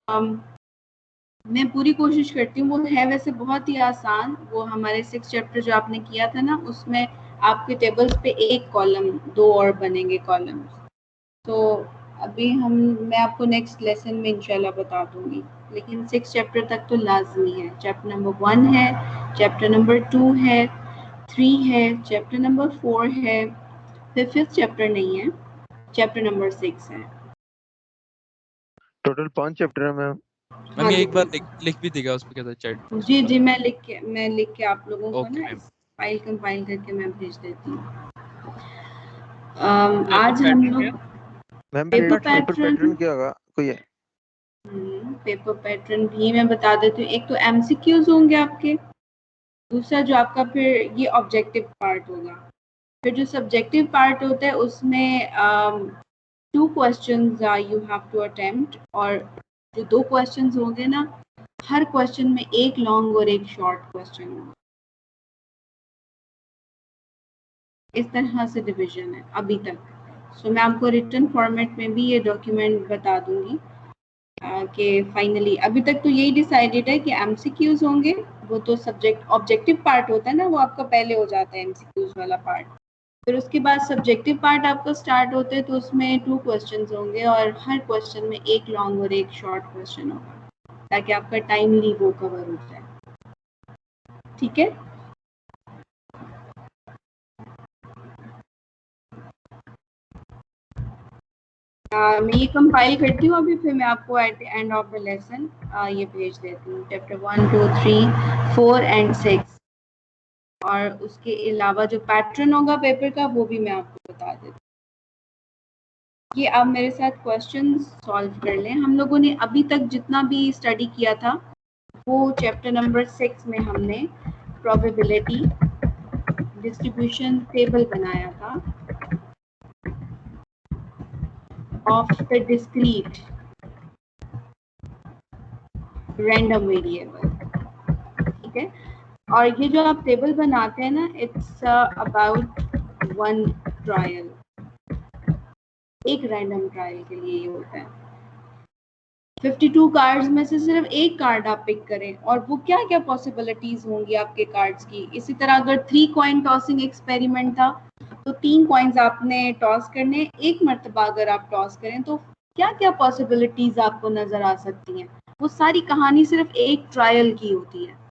मैं पूरी कोशिश करती हूँ। वो है वैसे बहुत ही आसान, वो हमारे 6 चैप्टर जो आपने किया था ना, उसमें आपके टेबल्स पे एक कॉलम, 2 और बनेंगे कॉलम्स। तो अभी मैं आपको नेक्स्ट लेसन में इंशाल्लाह बता दूंगी, लेकिन 6 चैप्टर तक तो लाजमी है। चैप्टर नंबर 1 है, चैप्टर नंबर 2 है, 3 है, चैप्टर नंबर 4 है, फिर 5th चैप्टर नहीं है, चैप्टर नंबर 6 है। टोटल 5 चैप्टर है मैम। मैम ये एक बार लिख भी देगा उस पे क्या था चैट। जी मैं लिख के आप लोगों को ओके ना मैम। फाइल कंपाइल करके मैं भेज देती हूँ। तो आज हम लोग मैम पेपर पेपर पैटर्न क्या होगा कोई है? पेपर पैटर्न भी मैं बता देती हूँ। एक तो एमसीक्यूज होंगे आपके, दूसरा जो आपका फिर ये ऑब्जेक्टिव पार्ट होगा, फिर जो सब्जेक्टिव पार्ट होता है उसमें 2 questions you have to attempt, और जो 2 क्वेश्चंस होंगे ना, हर क्वेश्चन में एक लॉन्ग और एक शॉर्ट क्वेश्चन होगा। इस तरह से डिवीजन है अभी तक। सो मैं आपको रिटन फॉर्मेट में भी ये डॉक्यूमेंट बता दूंगी कि फाइनली अभी तक तो यही डिसाइडेड है कि एमसीक्यूज होंगे। वो तो सब्जेक्ट ऑब्जेक्टिव पार्ट होता है ना, वो आपका पहले हो जाता है एमसीक्यूज वाला पार्ट। फिर उसके बाद सब्जेक्टिव पार्ट आपका स्टार्ट होते हैं, तो उसमें 2 क्वेश्चंस होंगे और हर क्वेश्चन में एक लॉन्ग और एक शॉर्ट क्वेश्चन होगा, ताकि आपका टाइमली वो कवर हो जाए। ठीक है, मैं ये कंपाइल करती हूँ अभी, फिर मैं आपको at the end of the lesson ये भेज देती हूँ, चैप्टर 1, 2, 3, 4 एंड 6। और उसके अलावा जो पैटर्न होगा पेपर का, वो भी मैं आपको बता देती हूँ। ये आप मेरे साथ क्वेश्चंस सॉल्व कर लें। हम लोगों ने अभी तक जितना भी स्टडी किया था, वो चैप्टर नंबर 6 में हमने प्रोबेबिलिटी डिस्ट्रीब्यूशन टेबल बनाया था of the discrete random variable. ठीक है, और ये जो आप टेबल बनाते हैं ना, इट्स अबाउट 1 ट्रायल, एक रैंडम ट्रायल के लिए ये होता है। 52 कार्ड्स में से सिर्फ एक कार्ड आप पिक करें, और वो क्या क्या पॉसिबिलिटीज होंगी आपके कार्ड्स की। इसी तरह अगर 3 कॉइन टॉसिंग एक्सपेरिमेंट था, तो 3 कॉइन्स आपने टॉस करने, एक मर्तबा अगर आप टॉस करें तो क्या क्या पॉसिबिलिटीज आपको नजर आ सकती हैं। वो सारी कहानी सिर्फ एक ट्रायल की होती है।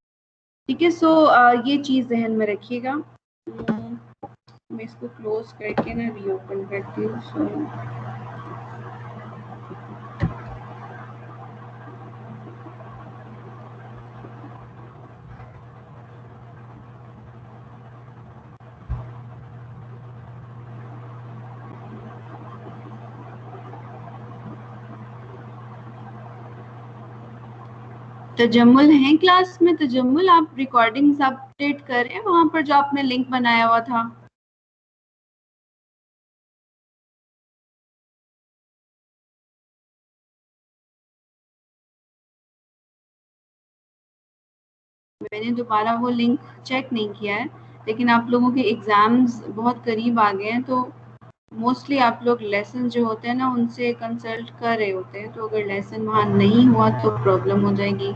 ठीक है, सो ये चीज जहन में रखिएगा। मैं इसको क्लोज करके ना रीओपन करती हूँ। सो तजम्मुल हैं क्लास में? तजम्मुल आप रिकॉर्डिंग्स अपडेट करें वहां पर जो आपने लिंक बनाया हुआ था। मैंने दोबारा वो लिंक चेक नहीं किया है, लेकिन आप लोगों के एग्जाम्स बहुत करीब आ गए हैं, तो मोस्टली आप लोग लेसन जो होते हैं ना, उनसे कंसल्ट कर रहे होते हैं। तो अगर लेसन वहाँ नहीं हुआ तो प्रॉब्लम हो जाएगी।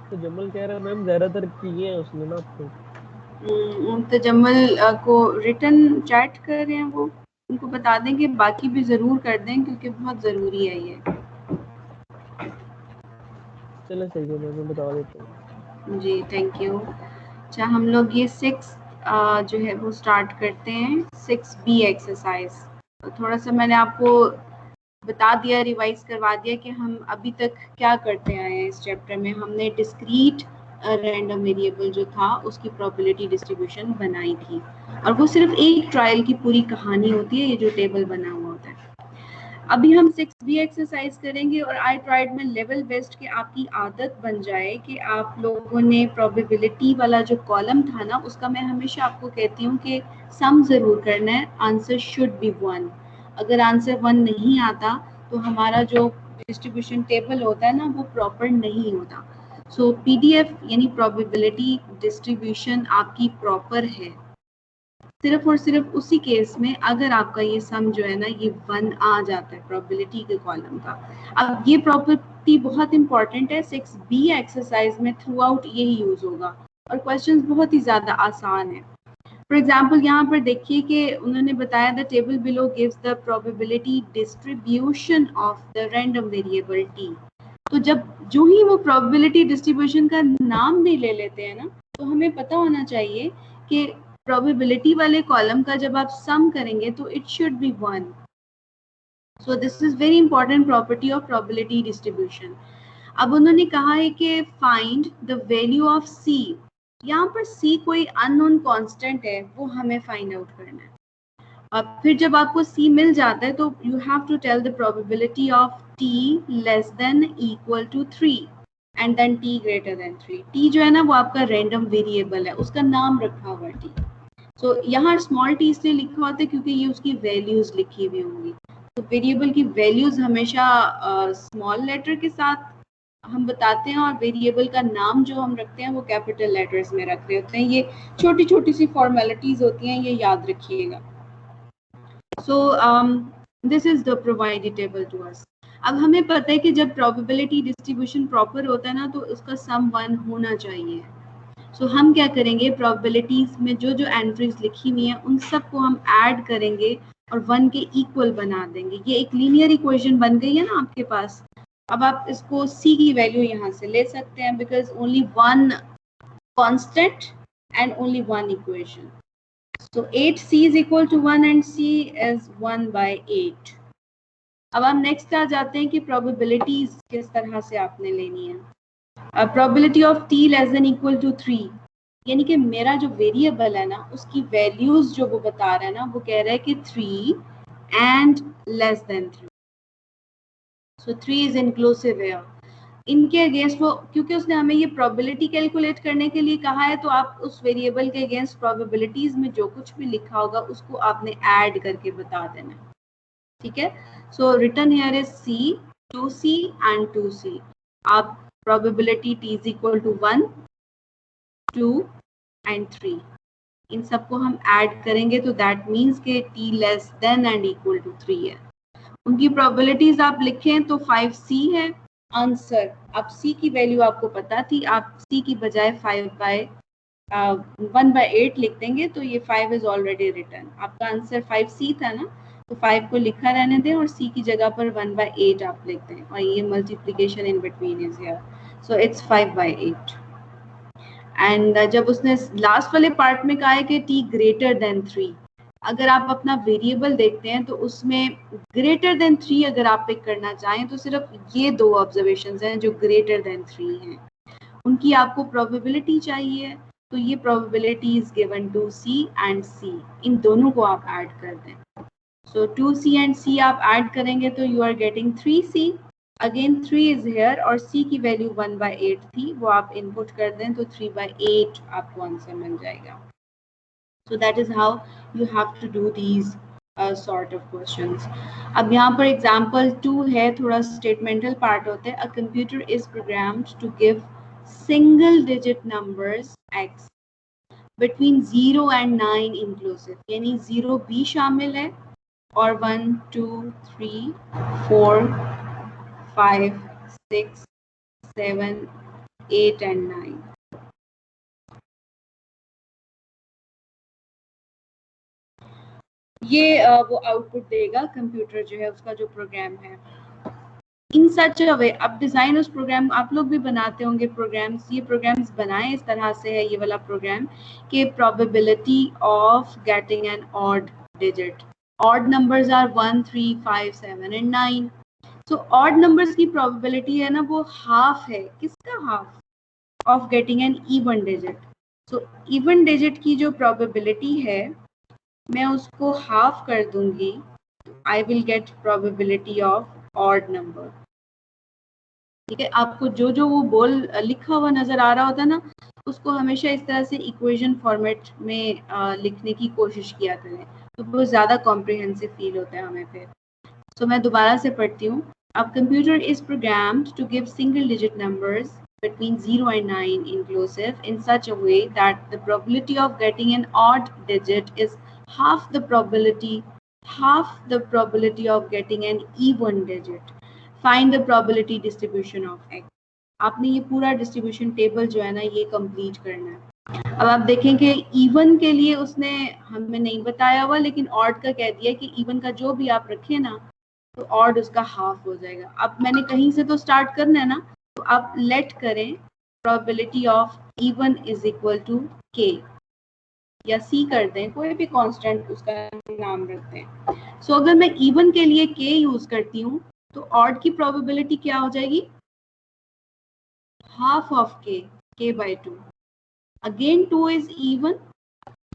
तो जमल कह रहा है मैम ज्यादातर किए हैं उसने ना आपको। तजम्मुल को रिटर्न चैट कर रहे हैं, वो उनको बता दें कि बाकी भी ज़रूर कर दें, क्योंकि बहुत ज़रूरी है ये। चलो सही है, मैं बता देता हूँ। जी थैंक यू। अच्छा, हम लोग ये 6 जो है वो स्टार्ट करते हैं, 6B एक्सरसाइज। थोड़ा सा मैंने आपको बता दिया, रिवाइज करवा दिया कि हम अभी तक क्या करते आए हैं। इस चैप्टर में हमने डिस्क्रीट रैंडम वेरिएबल जो था उसकी प्रोबेबिलिटी डिस्ट्रीब्यूशन बनाई थी, और वो सिर्फ एक ट्रायल की पूरी कहानी होती है, ये जो टेबल बना हुआ होता है। अभी हम 6B एक्सरसाइज करेंगे, और आई ट्राइड में लेवल बेस्ड की आपकी आदत बन जाए कि आप लोगों ने प्रोबेबिलिटी वाला जो कॉलम था ना, उसका मैं हमेशा आपको कहती हूँ कि सम ज़रूर करना है, आंसर शुड बी 1। अगर आंसर 1 नहीं आता तो हमारा जो डिस्ट्रीब्यूशन टेबल होता है ना, वो प्रॉपर नहीं होता। सो पीडीएफ यानी प्रोबेबिलिटी डिस्ट्रीब्यूशन आपकी प्रॉपर है सिर्फ और सिर्फ उसी केस में अगर आपका ये सम जो है ना ये 1 आ जाता है प्रोबेबिलिटी के कॉलम का। अब ये प्रॉपर्टी बहुत इंपॉर्टेंट है, 6B एक्सरसाइज में थ्रू आउट यही यूज होगा और क्वेश्चंस बहुत ही ज्यादा आसान है। फॉर एग्जाम्पल यहाँ पर देखिए कि उन्होंने बताया the table below gives the probability distribution of the random variable T. तो जो ही वो प्रोबेबिलिटी डिस्ट्रीब्यूशन का नाम भी ले लेते हैं ना तो हमें पता होना चाहिए कि प्रोबेबिलिटी वाले कॉलम का जब आप सम करेंगे तो it should be 1। So this is very important property of probability distribution. अब उन्होंने कहा है कि फाइंड द वैल्यू ऑफ सी। यहाँ पर सी कोई अननोन कांस्टेंट है, वो हमें फाइंड आउट करना है। अब फिर जब आपको सी मिल जाता है तो you have to tell the probability of T less than equal to 3 and then T greater than 3। T जो है ना वो आपका रैंडम वेरिएबल है, उसका नाम रखा हुआ टी। सो यहाँ स्मॉल टी इसलिए लिखा होता है क्योंकि ये उसकी वैल्यूज लिखी हुई होंगी। तो वेरिएबल की वैल्यूज हमेशा स्मॉल लेटर के साथ हम बताते हैं और वेरिएबल का नाम जो हम रखते हैं वो कैपिटल लेटर्स में रख रहे होते हैं। ये छोटी छोटी सी फॉर्मेलिटीज होती हैं, ये याद रखिएगा। So this is the provided table to us. अब हमें पता है कि जब प्रोबेबिलिटी डिस्ट्रीब्यूशन प्रॉपर होता है ना तो उसका सम 1 होना चाहिए। सो हम क्या करेंगे, प्रोबेबिलिटीज में जो जो एंट्रीज लिखी हुई हैं उन सबको हम ऐड करेंगे और 1 के इक्वल बना देंगे। ये एक लीनियर इक्वेशन बन गई है ना आपके पास। अब आप इसको c की वैल्यू यहाँ से ले सकते हैं because only 1 constant and only 1 equation. So 8c is equal to 1 and c is 1/8। अब हम नेक्स्ट आ जाते हैं कि प्रोबेबिलिटीज किस तरह से आपने लेनी है। Probability of t less than equal to 3, यानी कि मेरा जो वेरिएबल है ना उसकी वैल्यूज जो वो बता रहा है ना वो कह रहा है कि 3 and less than 3। So 3 is inclusive है। इनके अगेंस्ट वो, क्योंकि उसने हमें ये प्रोबेबिलिटी कैलकुलेट करने के लिए कहा है तो आप उस वेरिएबल के अगेंस्ट प्रोबेबिलिटीज में जो कुछ भी लिखा होगा उसको आपने ऐड करके बता देना, ठीक है। So return here is c, 2c and 2c। आप probability t is equal to 1, 2 and 3 इन सबको हम ऐड करेंगे तो दैट मीन्स के t less than and equal to 3 है। उनकी प्रोबेबिलिटीज आप लिखें तो 5c है आंसर। अब c की वैल्यू आपको पता थी, आप c की बजाय 1/8 लिख देंगे तो ये 5 इज ऑलरेडी रिटन। आपका आंसर 5c था ना, तो 5 को लिखा रहने दें और c की जगह पर 1/8 आप लिख दें और ये multiplication in between is here. So it's 5/8। And जब उसने लास्ट वाले पार्ट में कहा है कि t ग्रेटर देन 3, अगर आप अपना वेरिएबल देखते हैं तो उसमें ग्रेटर देन 3 अगर आप पिक करना चाहें तो सिर्फ ये 2 ऑब्जर्वेशंस हैं जो ग्रेटर देन 3 हैं। उनकी आपको प्रोबेबिलिटी चाहिए तो ये probability is given to c and c, इन दोनों को आप ऐड कर दें। सो 2c एंड c आप ऐड करेंगे तो you are getting 3c। Again 3 is here और c की वैल्यू 1/8 थी, वो आप इनपुट कर दें तो 3/8 आपको आंसर मिल जाएगा। So that is how you have to do these sort of questions. अब यहाँ पर example 2 है, थोड़ा statemental part होता है। A computer is programmed to give single digit numbers x between 0 and 9 inclusive, यानी 0 भी शामिल है और 1, 2, 3, 4, 5, 6, 7, 8 and 9। ये वो आउटपुट देगा कंप्यूटर जो है उसका जो प्रोग्राम है इन सच अ वे। अब डिजाइन उस प्रोग्राम आप लोग भी बनाते होंगे प्रोग्राम्स, ये प्रोग्राम्स बनाए इस तरह से है ये वाला प्रोग्राम कि probability of getting an odd digit, odd numbers are 1, 3, 5, 7 and 9। So odd numbers की प्रोबेबिलिटी है ना वो हाफ है। किसका half? Of getting an even digit. So even digit की जो प्रोबेबिलिटी है मैं उसको हाफ कर दूंगी, I will get probability of odd number, ठीक है। आपको जो जो वो बोल लिखा हुआ नजर आ रहा होता है ना उसको हमेशा इस तरह से इक्वेशन फॉर्मेट में लिखने की कोशिश किया करें तो वो ज़्यादा कॉम्प्रिहेंसिव फील होता है हमें फिर। सो मैं दोबारा से पढ़ती हूँ। अब computer is programmed to give single digit numbers between 0 and 9 inclusive in such a way that the probability of getting an odd digit is half the probability of getting an even digit. Find the probability distribution of x. आपने ये पूरा distribution table जो है ना ये complete करना है। अब आप देखें कि इवन के लिए उसने हमें नहीं बताया हुआ, लेकिन ऑड का कह दिया कि इवन का जो भी आप रखें ना तो ऑड उसका हाफ हो जाएगा। अब मैंने कहीं से तो स्टार्ट करना है ना, तो आप लेट करें probability of even is equal to K या सी कर दें, कोई भी कांस्टेंट उसका नाम रखते हैं। सो अगर मैं इवन के लिए के यूज करती हूँ तो ऑड की प्रोबेबिलिटी क्या हो जाएगी, हाफ ऑफ के बाय 2। अगेन 2 इज इवन,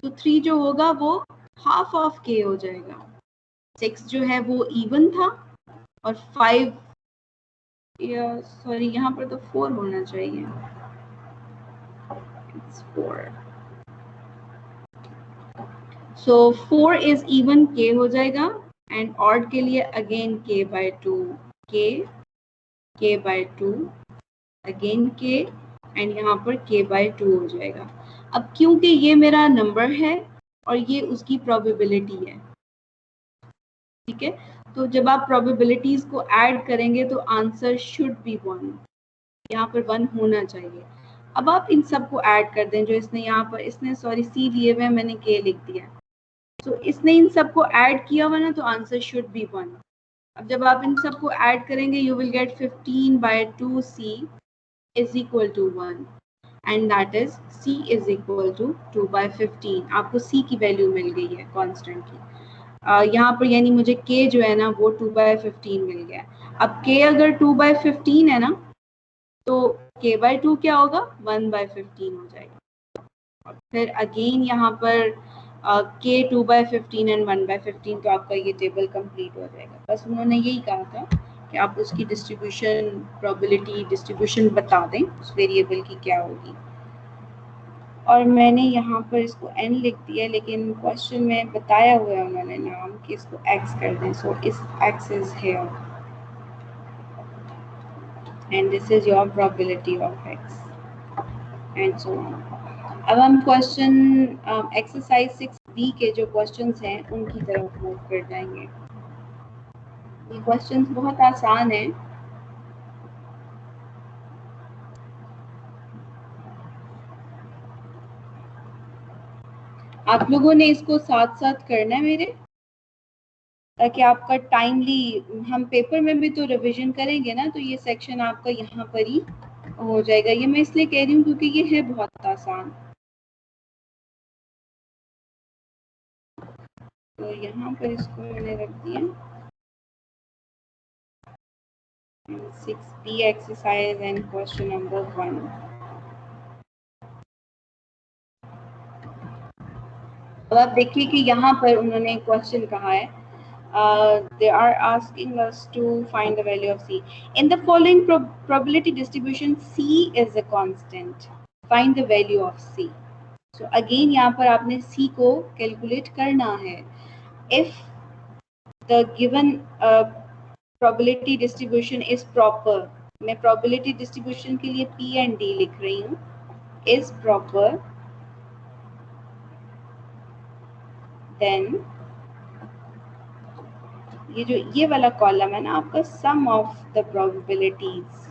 तो 3 जो होगा वो हाफ ऑफ के हो जाएगा। 6 जो है वो इवन था और 5 या सॉरी यहाँ पर तो 4 होना चाहिए, it's 4। So 4 is even k हो जाएगा एंड ऑड के लिए again k by 2 k by 2 again k and यहाँ पर k by 2 हो जाएगा। अब क्योंकि ये मेरा नंबर है और ये उसकी प्रोबेबिलिटी है, ठीक है, तो जब आप प्रोबेबिलिटीज को ऐड करेंगे तो आंसर शुड बी 1, यहाँ पर 1 होना चाहिए। अब आप इन सब को ऐड कर दें, जो इसने यहाँ पर इसने सॉरी सी लिए हुए, मैंने के लिख दिया, तो इसने इन सब को ऐड किया हुआ ना, तो आंसर शुड बी 1। अब जब आप इन सब को ऐड करेंगे you will get 15 by 2c is equal to 1 and that is c is equal to 2 by 15। आपको c की वैल्यू मिल गई है कांस्टेंट की। यहाँ पर यानी मुझे k जो है ना वो 2 by 15 मिल गया। अब k अगर 2 by 15 है ना तो k by 2 क्या होगा, 1 by 15 हो जाएगा। और फिर अगेन यहाँ पर k 2 by 15 एंड 1 by 15, तो आपका ये टेबल कंप्लीट हो जाएगा। बस उन्होंने यही कहा था कि आप उसकी डिस्ट्रीब्यूशन प्रोबेबिलिटी डिस्ट्रीब्यूशन बता दें उस वेरिएबल की क्या होगी। और मैंने यहाँ पर इसको n लिख दिया, लेकिन क्वेश्चन में बताया हुआ है उन्होंने नाम कि इसको x कर दें। सो इस x is here and this is your probability of x and so on. अब हम क्वेश्चन एक्सरसाइज 6b के जो क्वेश्चंस हैं उनकी तरफ मूव कर जाएंगे। ये क्वेश्चंस बहुत आसान हैं। आप लोगों ने इसको साथ साथ करना है मेरे, ताकि आपका टाइमली, हम पेपर में भी तो रिवीजन करेंगे ना, तो ये सेक्शन आपका यहाँ पर ही हो जाएगा। ये मैं इसलिए कह रही हूँ क्योंकि ये है बहुत आसान। तो यहाँ पर इसको मैंने रख दिया 6b exercise and question number 1। अब आप देखिए कि यहाँ पर उन्होंने क्वेश्चन कहा है, they are asking us to find the value of c. In the following probability distribution, c is a constant. Find the value of c. So again यहाँ पर आपने c को कैलकुलेट करना है। If the given probability distribution is proper, मैं probability distribution के लिए p and d लिख रही हूँ, is proper, then ये जो ये वाला कॉलम है ना आपका, sum of the probabilities,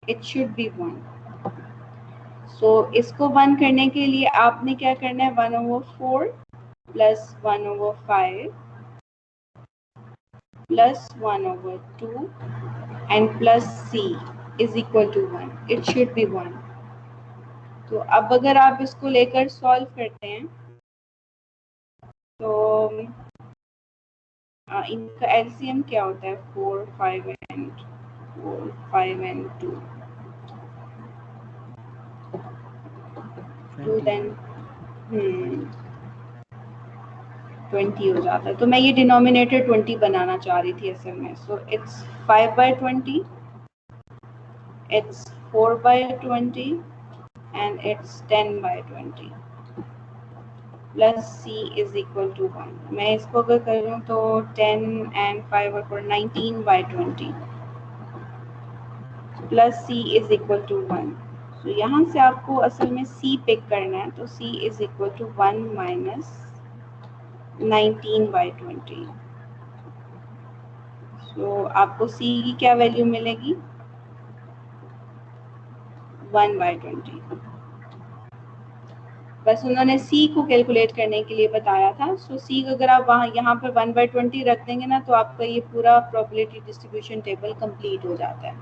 it should be 1। So इसको 1 करने के लिए आपने क्या करना है, 1/4 plus 1/5 plus 1/2 and plus c is equal to 1। It should be 1। तो अब अगर आप इसको लेकर सॉल्व करते हैं तो इनका एलसीएम क्या होता है, 4 5 and 2 देन 20 हो जाता है। तो मैं ये डिनोमिनेटर 20 बनाना चाह रही थी असल में। So it's 5 by 20, it's 4 by 20 and it's 10 by 20 plus c is equal to 1। मैं इसको अगर करूँ तो 10 and 5 और 4 19 by 20। Plus C is equal to 1। तो यहाँ से आपको असल में सी पिक करना है, तो सी इज इक्वल टू 1 माइनस 19/20। तो आपको सी की क्या वैल्यू मिलेगी? 1/20। बस उन्होंने सी को कैलकुलेट करने के लिए बताया था। सो सी अगर आप वहाँ यहाँ पर 1/20 रख देंगे ना, तो आपका ये पूरा प्रोबेबिलिटी डिस्ट्रीब्यूशन टेबल कंप्लीट हो जाता है।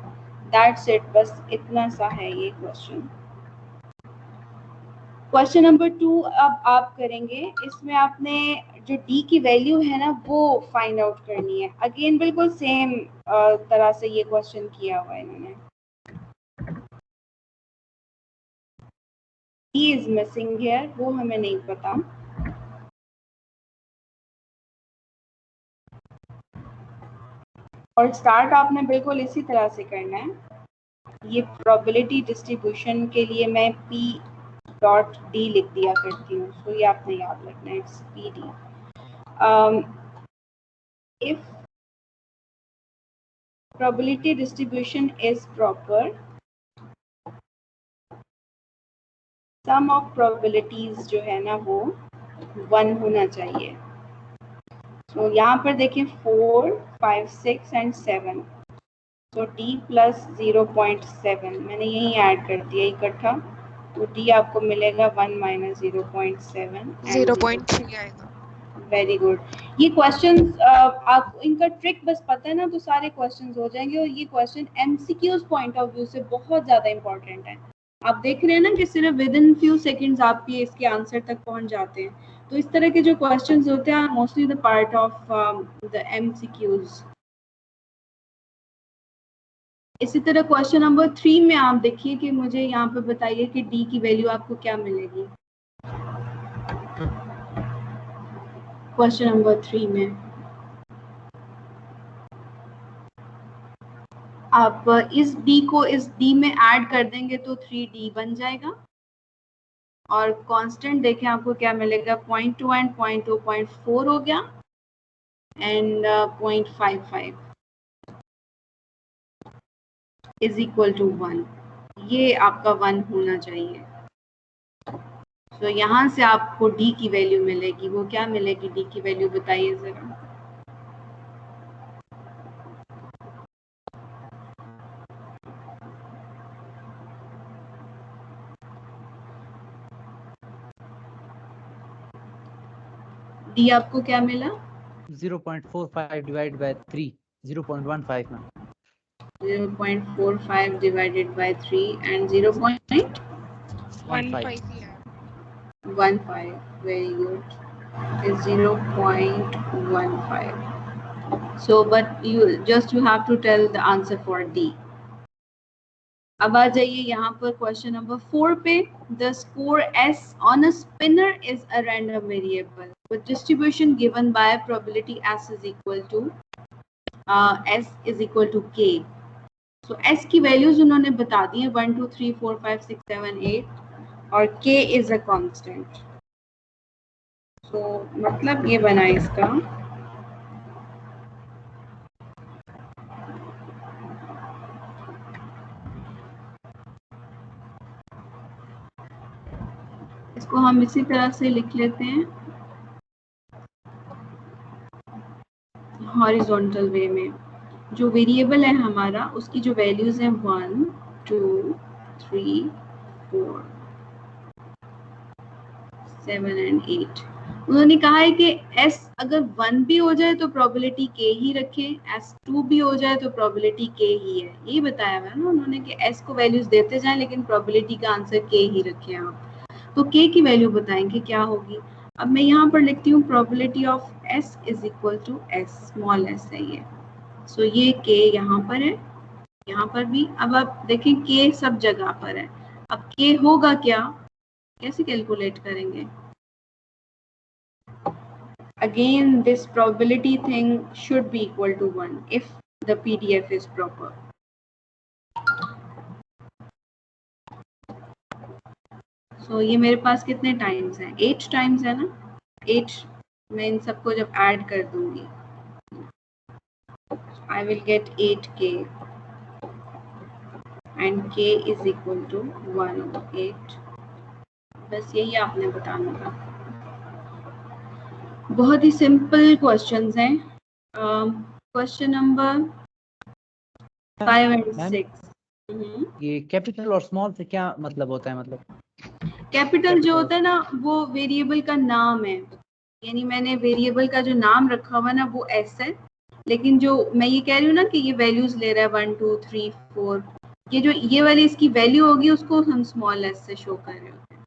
दैट्स इट, बस इतना सा है ये क्वेश्चन। क्वेश्चन नंबर 2 अब आप करेंगे। इसमें आपने जो डी की वैल्यू है ना वो फाइंड आउट करनी है। अगेन बिल्कुल सेम तरह से ये क्वेश्चन किया हुआ है इन्होंने। डी इज मिसिंग हियर, वो हमें नहीं पता। और स्टार्ट आपने बिल्कुल इसी तरह से करना है। ये प्रोबेबिलिटी डिस्ट्रीब्यूशन के लिए मैं P डॉट डी लिख दिया करती हूँ, तो ये आपने याद रखना है, it's P D. If probability distribution is proper, sum of probabilities जो है ना वो 1 होना चाहिए। तो यहाँ पर देखिए 4, 5, 6 एंड 7, तो डी प्लस 0.7 मैंने यही ऐड कर दिया इकट्ठा। तो डी आपको मिलेगा 1 माइनस 0.7 एंड 0.3 आएगा। Very good. ये क्वेश्चंस आप इनका ट्रिक बस पता है ना तो सारे क्वेश्चंस हो जाएंगे। और ये question MCQs point of view से बहुत ज्यादा इंपॉर्टेंट है। आप देख रहे हैं ना कि सिर्फ विद इन फ्यू सेकंड्स आप ये इसके आंसर तक पहुंच जाते हैं। तो इस तरह के जो क्वेश्चंस होते हैं mostly the part of the MCQs. इसी तरह क्वेश्चन नंबर 3 में आप देखिए कि मुझे यहाँ पे बताइए कि डी की वैल्यू आपको क्या मिलेगी। क्वेश्चन नंबर 3 में आप इस डी को इस डी में ऐड कर देंगे तो 3D बन जाएगा। और कांस्टेंट देखें आपको क्या मिलेगा, 0.2 एंड 0.2 0.4 हो गया एंड 0.55 इज इक्वल टू 1। ये आपका 1 होना चाहिए। तो यहाँ से आपको डी की वैल्यू मिलेगी। वो क्या मिलेगी डी की वैल्यू बताइए जरा। डी आपको क्या मिला? 0.45 divided by 3, 0.15 ma'am. 0.45 divided by 3 and 0.15. 1.5 Very good. Is 0.15. So, but you have to tell the answer for D. अब आ जाइए यहाँ पर क्वेश्चन नंबर 4 पे। The score S on a spinner is a random variable with distribution given by probability S is equal to K. So S की values उन्होंने बता दी है 1, 2, 3, 4, 5, 6, 7, 8 और K is a constant. So मतलब ये बना इसका इसको हम इसी तरह से लिख लेते हैं हॉरिजॉन्टल वे में। जो वेरिएबल है हमारा उसकी जो वैल्यूज हैं 1, 2, 3, 4, 7 एंड 8। उन्होंने कहा है कि S अगर 1 भी हो जाए तो प्रोबेबिलिटी K ही रखें, S2 भी हो जाए तो प्रोबेबिलिटी K ही है। ये बताया हुआ है ना उन्होंने कि S को वैल्यूज देते जाएं लेकिन प्रोबेबिलिटी का आंसर K ही रखें आप। तो K की वैल्यू बताएंगे क्या होगी। अब मैं यहाँ पर लिखती हूँ probability of S is equal to S, small s है ये। सो ये K यहाँ पर है, यहाँ पर भी। अब आप देखें K सब जगह पर है। अब K होगा क्या, कैसे कैलकुलेट करेंगे। Again, this probability thing should be equal to 1 if the PDF is proper. So ये मेरे पास कितने टाइम्स हैं, 8 टाइम्स है ना। 8 मैं इन सबको जब ऐड कर दूंगी I will get 8K and k is equal to 1/8। बस यही आपने बताना था। बहुत ही सिंपल क्वेश्चंस हैं। Question number 5 and ma'am 6। ये कैपिटल और स्मॉल से क्या मतलब होता है? मतलब कैपिटल जो होता है ना वो वेरिएबल का नाम है, यानी मैंने वेरिएबल का जो नाम रखा हुआ ना वो एस है, लेकिन जो मैं ये कह रही हूँ ना कि ये वैल्यूज ले रहा है 1 2 3 4, ये जो ये वाली इसकी वैल्यू होगी उसको हम स्मॉल एस से शो कर रहे होते हैं।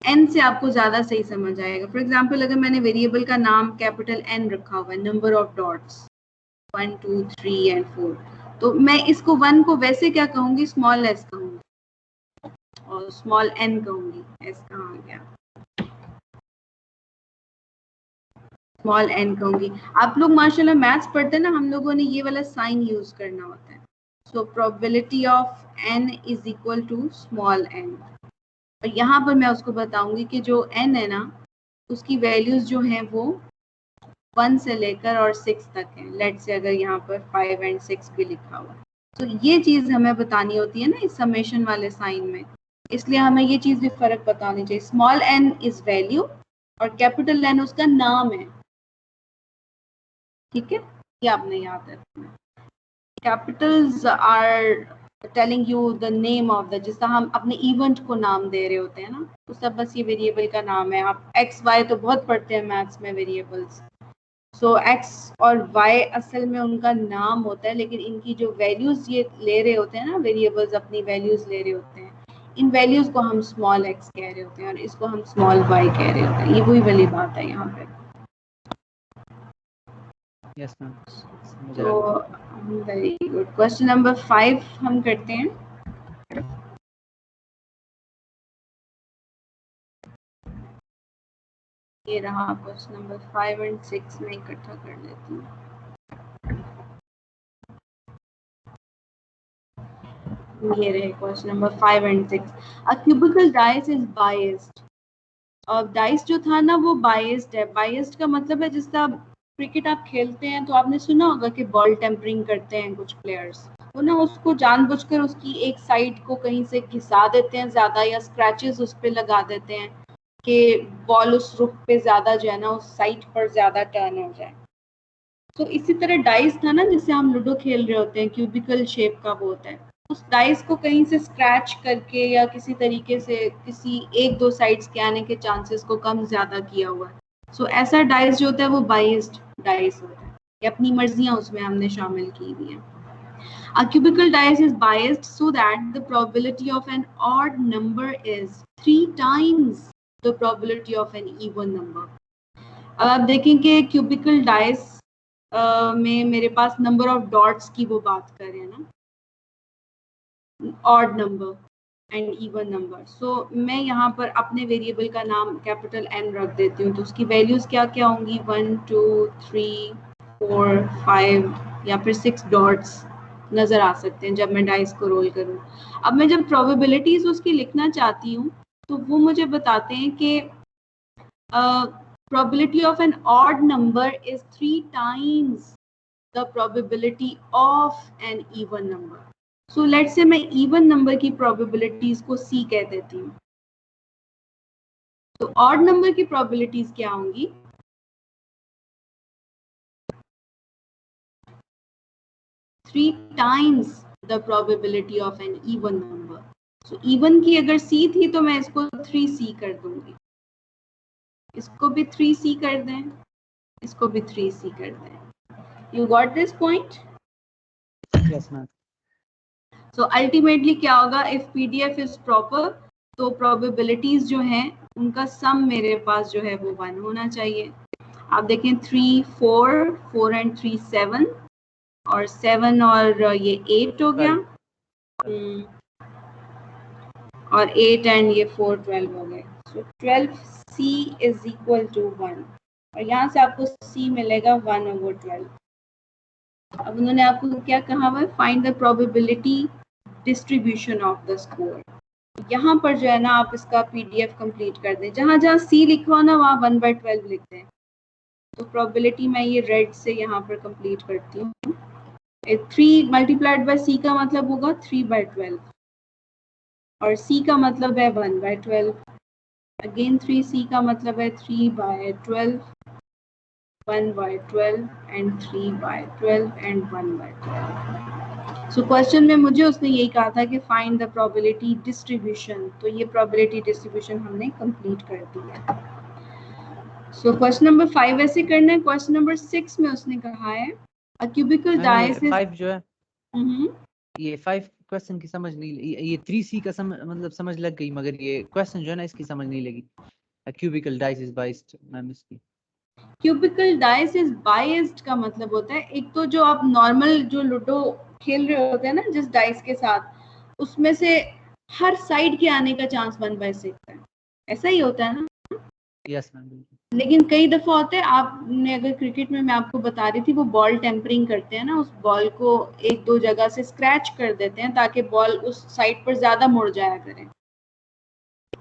एन से आपको ज्यादा सही समझ आएगा। फॉर एग्जाम्पल अगर मैंने वेरिएबल का नाम कैपिटल एन रखा हुआ है, नंबर ऑफ डॉट्स 1 2 3 एंड 4, तो मैं इसको 1 को वैसे क्या कहूंगी, स्मॉल एस कहूंगी, और स्मॉल एन कहूंगी। एस कहाँ आ गया, स्मॉल एन कहूंगी। आप लोग माशाल्लाह मैथ्स पढ़ते हैं ना, हम लोगों ने ये वाला साइन यूज करना होता है। So probability of N is equal to small N, और यहाँ पर मैं उसको बताऊंगी कि जो एन है ना उसकी वैल्यूज जो हैं वो 1 से लेकर और 6 तक है। लेट से अगर यहाँ पर 5 एंड 6 भी लिखा हुआ है, तो ये चीज हमें बतानी होती है ना इस समेशन वाले साइन में, इसलिए हमें ये चीज भी फर्क बतानी चाहिए। स्मॉल एन इज वैल्यू और कैपिटल एन उसका नाम है, ठीक है, ये आपने याद रखना। Capitals are telling you the name of the, जिसका हम अपने इवेंट को नाम दे रहे होते हैं ना, तो सब बस ये वेरिएबल का नाम है। आप एक्स वाई तो बहुत पढ़ते हैं मैथ्स में वेरिएबल्स, सो एक्स और वाई असल में उनका नाम होता है, लेकिन इनकी जो वैल्यूज ये ले रहे होते हैं ना, वेरिएबल्स अपनी वैल्यूज ले रहे होते हैं, इन वैल्यूज को हम स्मॉल एक्स कह रहे होते हैं और इसको हम स्मॉल वाई कह रहे होते हैं। ये वही वाली बात है यहाँ पे। यस मैम, समझ तो रहा वेरी गुड। क्वेश्चन नंबर 5 हम करते हैं। ये रहा क्वेश्चन नंबर 5 एंड 6 में इकट्ठा कर लेती हूँ। ये रहे question number 5 and 6। A cubical dice is biased. और डाइस जो था ना वो बायस्ड है। बायस्ड का मतलब है जिस तरह क्रिकेट आप खेलते हैं तो आपने सुना होगा कि बॉल टेम्परिंग करते हैं कुछ प्लेयर्स, वो ना उसको जानबूझकर उसकी एक साइड को कहीं से घिसा देते हैं ज्यादा, या स्क्रैचेस उस पर लगा देते हैं कि बॉल उस रुख पे ज्यादा जो है ना उस साइड पर ज्यादा टर्न हो जाए। तो इसी तरह डाइस था ना जिससे हम लूडो खेल रहे होते हैं, क्यूबिकल शेप का वो होता है, उस डाइस को कहीं से स्क्रैच करके या किसी तरीके से किसी एक दो साइड्स के आने के चांसेस को कम ज्यादा किया हुआ है। सो ऐसा डाइस जो होता है वो बाइस्ड डाइस होता है, कि अपनी मर्जियां उसमें हमने शामिल की हुई हैं। A cubical dice is biased so that the probability of an odd number is 3 times the probability of an even number. अब आप देखें कि क्यूबिकल डाइस में मेरे पास नंबर ऑफ डॉट्स की वो बात कर रहे हैं ना, odd number and even number. So मैं यहाँ पर अपने वेरिएबल का नाम कैपिटल एन रख देती हूँ, तो उसकी वैल्यूज क्या क्या होंगी, 1 2 3 4 5 या फिर 6 डॉट्स नजर आ सकते हैं जब मैं डाइस को रोल करूँ। अब मैं जब प्रोबेबिलिटीज उसकी लिखना चाहती हूँ तो वो मुझे बताते हैं कि probability of an odd number is 3 times the probability of an even number. So let's say मैं even number की probabilities को C कह देती हूँ, तो odd number की probabilities क्या होंगी, three times the probability of an even number. So even की अगर C थी तो मैं इसको 3C कर दूंगी, इसको भी 3C कर दें, इसको भी 3C कर दें। You got this point? Yes ma'am. So ultimately क्या होगा, if PDF is proper तो probabilities जो हैं उनका सम मेरे पास जो है वो 1 होना चाहिए। आप देखें 3 4 4 and 3 7 और 7 और ये 8 हो गया, और 8 and ये 4 12 हो गए। So 12C is equal to 1, और यहाँ से आपको C मिलेगा 1/12। अब उन्होंने आपको क्या कहा हुआ है, find the probability distribution of the score. यहाँ पर जो है ना आप इसका PDF कंप्लीट कर दें, जहाँ जहाँ C लिखा हो ना वहाँ 1/12 लिखते हैं। तो प्रोबेबिलिटी मैं ये रेड से यहाँ पर कंप्लीट करती हूँ। 3 मल्टीप्लाइड बाय सी का मतलब होगा 3/12 और सी का मतलब है 1/12। अगेन 3c का मतलब है 3/12, 1/12 एंड 3/12 एंड 1/12। सो क्वेश्चन में मुझे उसने यही कहा था कि फाइंड द प्रोबेबिलिटी डिस्ट्रीब्यूशन, तो ये प्रोबेबिलिटी डिस्ट्रीब्यूशन हमने कंप्लीट कर दी है। सो क्वेश्चन नंबर 5 ऐसे करना है। क्वेश्चन नंबर 6 में उसने कहा है अ क्यूबिकल मैम ये डाइस इज 5 जो है, ये 5 क्वेश्चन की समझ नहीं, ये 3c का मतलब समझ लग गई, मगर ये क्वेश्चन जो है ना इसकी समझ नहीं लगी। Cubical dice is biased ma'am, इसकी क्यूबिकल डाइस इज बाइस्ड का मतलब होता है, एक तो जो आप नॉर्मल जो लूडो खेल रहे होते हैं ना जिस डाइस के साथ, उसमें से हर साइड के आने का चांस 1/6 है, ऐसा ही होता है ना। Yes ma'am. लेकिन कई दफा होता है, आपने अगर क्रिकेट में मैं आपको बता रही थी वो बॉल टेम्परिंग करते हैं ना, उस बॉल को एक दो जगह से स्क्रैच कर देते हैं ताकि बॉल उस साइड पर ज्यादा मुड़ जाया करे।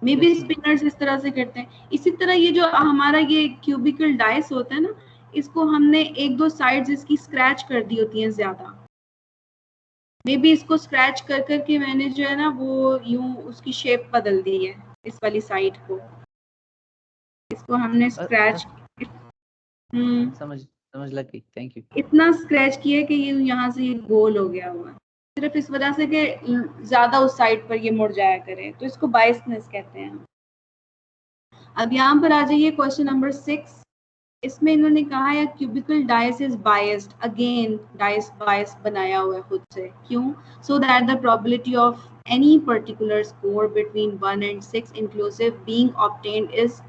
May be Yes, ma'am. Spinners इस तरह से करते हैं। इसी तरह ये जो हमारा ये क्यूबिकल डाइस होता है ना, इसको हमने एक दो साइड्स इसकी स्क्रैच कर दी होती हैं ज्यादा। मे बी इसको स्क्रैच कर करके मैंने जो है ना वो यूं उसकी शेप बदल दी है, इस वाली साइड को, इसको हमने स्क्रैच समझ लग गई, थैंक यू। इतना स्क्रैच किया कि ये यहाँ से ये गोल हो गया हुआ, सिर्फ इस वजह से कि ज्यादा उस साइड पर ये मुड़ जाया करे, तो इसको बाइसनेस कहते हैं। अब यहाँ पर आ जाइए क्वेश्चन नंबर 6। इसमें इन्होंने कहा है cubical dice is biased, again dice bias बनाया हुआ है खुद से, क्यों? So that the probability of any particular score between 1 and 6 inclusive being obtained is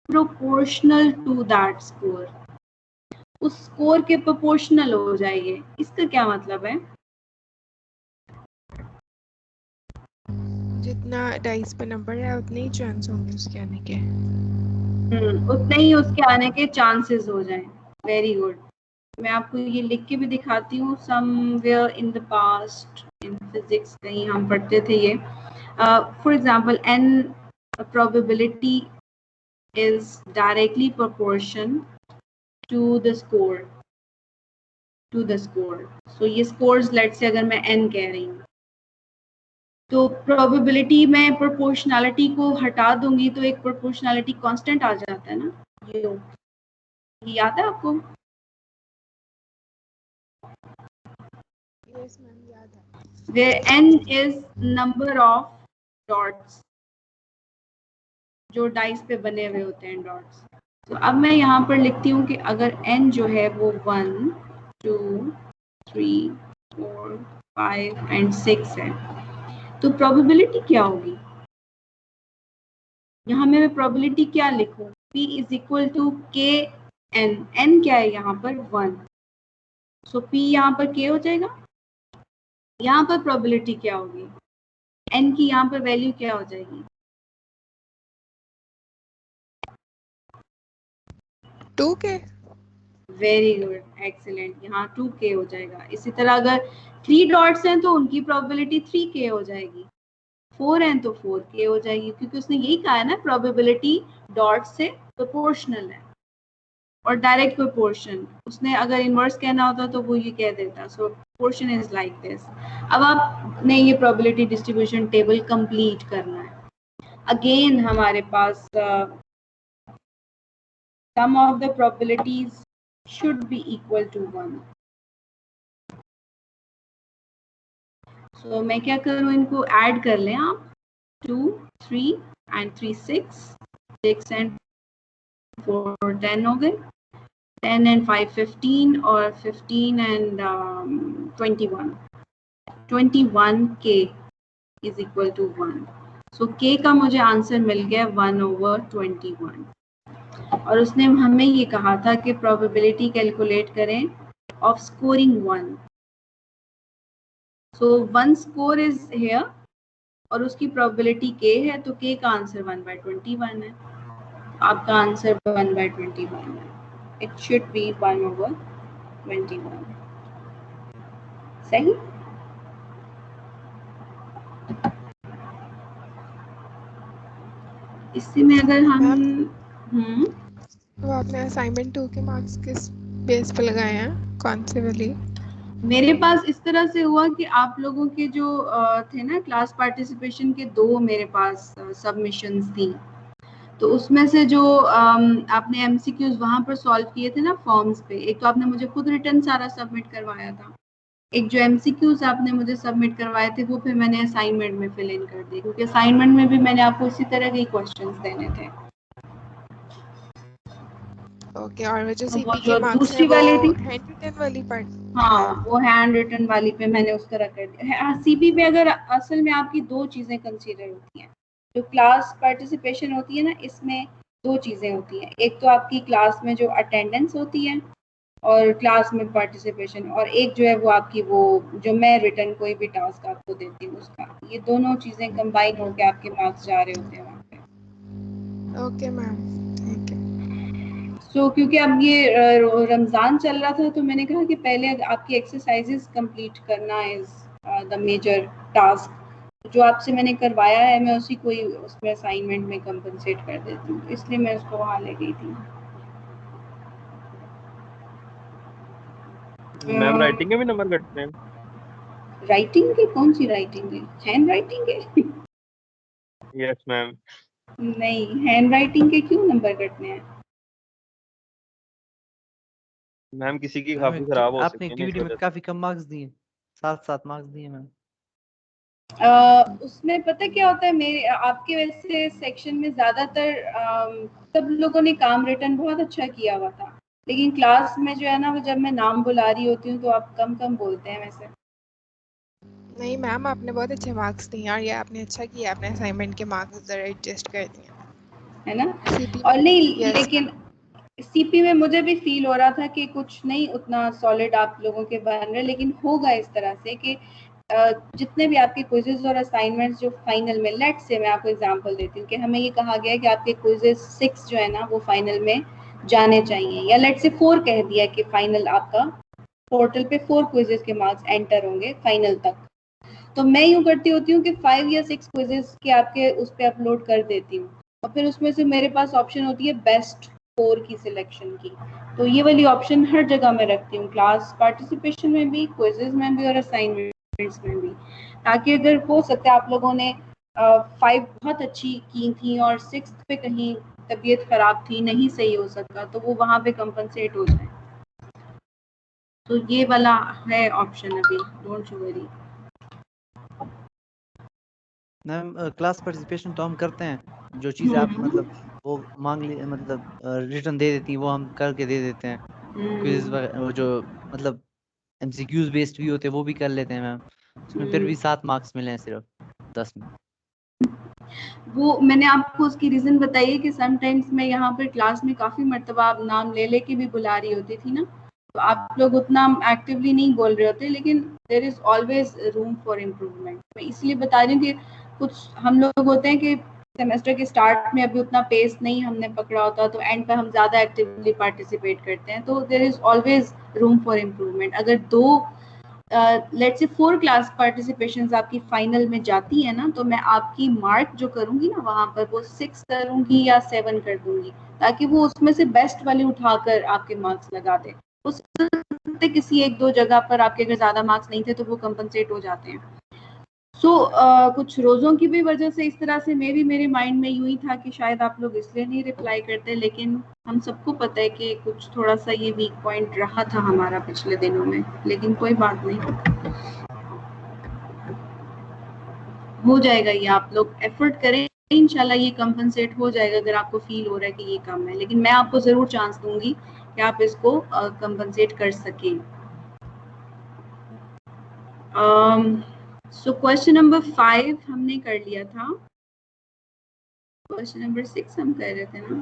proportional to that score. उस स्कोर के प्रोपोर्शनल हो जाएगी। इसका क्या मतलब है? जितना डाइस पे नंबर है उतने ही चांस होंगे उसके आने के। उतने ही उसके आने के चांसेस हो जाएं। Very good. मैं आपको ये लिख के भी दिखाती हूँ, somewhere in the past in physics कहीं हम पढ़ते थे ये। For example an probability is directly proportion to the score, so ये स्कोर्स लेट से अगर मैं n कह रही हूँ तो प्रोबेबिलिटी में प्रोपोर्शनैलिटी को हटा दूंगी तो एक प्रोपोर्शनैलिटी कांस्टेंट आ जाता है ना, ये याद है आपको? यस मैम, याद है। where n is number of dots, जो डाइस पे बने हुए होते हैं डॉट्स। तो अब मैं यहाँ पर लिखती हूँ कि अगर n जो है वो 1 2 3 4 5 एंड 6 है, तो प्रोबेबिलिटी क्या होगी? यहाँ मैं प्रोबेबिलिटी क्या लिखूं? p is equal to k n, n क्या है यहाँ पर? 1, सो p यहाँ पर k हो जाएगा। यहाँ पर प्रोबेबिलिटी क्या होगी? n की यहाँ पर वैल्यू क्या हो जाएगी? 2k। वेरी गुड, एक्सीलेंट, यहाँ 2k हो जाएगा। इसी तरह अगर 3 डॉट्स हैं तो उनकी प्रोबेबिलिटी 3k हो जाएगी, 4 हैं तो 4k हो जाएगी, क्योंकि उसने यही कहा है ना प्रोबेबिलिटी डॉट से प्रोपोर्शनल है और डायरेक्ट प्रोपोर्शन। उसने अगर इनवर्स कहना होता तो वो ये कह देता। सो प्रोपोर्शन इज लाइक दिस। अब आपने ये प्रोबेबिलिटी डिस्ट्रीब्यूशन टेबल कंप्लीट करना है। अगेन हमारे पास sum of the probabilities should be equal to 1. So मैं क्या करूँ, इनको ऐड कर लें आप, 2 3 and 3 6 6 and 4 10 हो गए, 10 and 5 15 और 15 and 21k is equal to 1. So k का मुझे आंसर मिल गया 1/21 और उसने हमें ये कहा था कि प्रोबेबिलिटी कैलकुलेट करें of scoring 1। So 1 score is here और उसकी प्रोबेबिलिटी k है, तो k का आंसर 1/21 है। आपका आंसर 1/21 है। It should B 1/21। सही? इसी में अगर हम वो आपने असाइनमेंट 2 के मार्क्स किस बेस पे लगाए हैं, कौन से वाली? मेरे पास इस तरह से हुआ कि आप लोगों के जो थे ना क्लास पार्टिसिपेशन के 2 मेरे पास सबमिशंस थी, तो उसमें से जो आपने एमसीक्यूज वहां पर सॉल्व किए थे ना फॉर्म्स पे, एक तो आपने मुझे खुद रिटर्न सारा सबमिट करवाया था, एक जो एमसीक्यूज आपने मुझे सबमिट करवाए थे वो फिर मैंने असाइनमेंट में फिल इन कर दिए, क्योंकि असाइनमेंट में भी मैंने आपको इसी तरह के क्वेश्चंस देने थे। ओके, और वो जो तो वो सीपी जो के मार्क्स दूसरी हैं वो वाली थी, हैंड रिटन वाली पार्ट? हाँ वो हैंड रिटन वाली पे मैंने उस तरह कर दिया। सीपी पे अगर असल में आपकी 2 चीजें कंसीडर होती हैं, जो क्लास पार्टिसिपेशन होती है ना, इसमें 2 चीजें होती हैं, एक तो आपकी क्लास में जो अटेंडेंस होती है और क्लास में पार्टिसिपेशन, और एक जो है वो आपकी वो जो मैं रिटर्न कोई भी टास्क आपको देती हूँ उसका, ये दोनों चीजें कंबाइन होकर आपके मार्क्स जा रहे होते हैं वहाँ पे। ओके मैम, ठीक है। सो क्योंकि अब ये रमज़ान चल रहा था तो मैंने कहा कि पहले आपकी एक्सरसाइजेस कंप्लीट करना इज द मेजर टास्क। जो आपसे मैंने करवाया है मैं उसी को ही उसमें असाइनमेंट में कंपनसेट कर देती हूँ, इसलिए मैं उसको वहाँ ले गई थी। मैम राइटिंग के भी नंबर कटते हैं? राइटिंग के? कौन सी राइटिंग है? हैंड राइटिंग के? Yes ma'am. नहीं, हैंड राइटिंग के क्यों नंबर कटने हैं? मैम किसी की मैम काफी खराब हो आपने सकती है ना, इस एक्टिविटी में वजह से। काफी कम मार्क्स दिए, 7 मार्क्स दिए मैम। उसमें पता क्या होता है, मेरे आपके वैसे सेक्शन में ज्यादातर सब लोगों ने काम रिटर्न बहुत अच्छा किया हुआ था, लेकिन क्लास में जो है ना वो जब मैं नाम बुला रही होती हूँ तो आप कम कम बोलते हैं वैसे। नहीं मैम, आपने बहुत अच्छे मार्क्स दिए और ये आपने अच्छा किया, आपने असाइनमेंट के मार्क्स जरा एडजस्ट कर दिए, है ना? सीपी और में। नहीं, यस लेकिन सीपी में मुझे भी फील हो रहा था कि कुछ नहीं उतना सॉलिड आप लोगों के बन रहे, लेकिन होगा इस तरह से कि जितने भी आपके क्विजेज और असाइनमेंट्स जो फाइनल में, लेट से मैं आपको एग्जांपल देती हूँ कि हमें ये कहा गया है कि आपके क्विजेज 6 जो है ना वो फाइनल में जाने चाहिए, या लेट से 4 कह दिया कि फाइनल आपका पोर्टल पे 4 क्विजेज के मार्क्स एंटर होंगे फाइनल तक। तो मैं यूँ करती होती हूँ कि 5 या 6 क्विजेज के आपके उस पर अपलोड कर देती हूँ, और फिर उसमें से मेरे पास ऑप्शन होती है बेस्ट 4 की सिलेक्शन की। तो ये वाली ऑप्शन हर जगह मैं रखती हूँ, क्लास पार्टिसिपेशन में भी, क्विजेज में भी और असाइनमेंट्स में भी, ताकि अगर हो सकता है आप लोगों ने 5 बहुत अच्छी की थी और 6 पे कहीं तबीयत खराब थी, नहीं सही हो सकता, तो वो वहाँ पे कंपनसेट हो जाए। तो ये वाला है ऑप्शन अभी, don't you worry. Ma'am class participation तो हम करते हैं, जो चीज़ आप मतलब वो मांग ले मतलब रिटर्न दे देती हैं वो हम करके दे देते हैं। क्विज वो जो मतलब एमसीक्यूज बेस्ड भी होते हैं वो भी कर लेते हैं मैम, उसमें फिर भी 7 मार्क्स मिले हैं सिर्फ 10 में। वो मैंने आपको उसकी रीजन बताई है कि समटाइम्स मैं यहाँ पर क्लास में काफी मर्तबा आप नाम ले लेके भी बुला रही होती थी ना, तो आप लोग उतना एक्टिवली नहीं बोल रहे होते, लेकिन there is always room for improvement. मैं इसलिए बता रही हूँ कि कुछ हम लोग होते हैं कि सेमेस्टर के स्टार्ट में अभी उतना पेस नहीं हमने पकड़ा होता, तो एंड पे हम ज्यादा एक्टिवली पार्टिसिपेट करते हैं, तो there is always room for improvement. अगर 2 लेट्स से 4 क्लास पार्टिसिपेशंस आपकी फाइनल में जाती है ना, तो मैं आपकी मार्क जो करूंगी ना वहां पर वो 6 करूंगी या 7 कर दूंगी, ताकि वो उसमें से बेस्ट वाली उठाकर आपके मार्क्स लगा दे। उस किसी 1-2 जगह पर आपके अगर ज्यादा मार्क्स नहीं थे तो वो कंपनसेट हो जाते हैं। सो कुछ रोजों की भी वजह से इस तरह से मेरे माइंड में यूं ही था कि शायद आप लोग इसलिए नहीं रिप्लाई करते, लेकिन हम सबको पता है कि कुछ थोड़ा सा ये वीक पॉइंट रहा था हमारा पिछले दिनों में, लेकिन कोई बात नहीं, हो जाएगा। ये आप लोग एफर्ट करें, इंशाल्लाह ये कंपनसेट हो जाएगा अगर आपको फील हो रहा है कि ये कम है, लेकिन मैं आपको जरूर चांस दूंगी कि आप इसको कंपनसेट कर सकें। सो क्वेश्चन नंबर 5 हमने कर लिया था, क्वेश्चन नंबर 6 हम कर रहे थे ना?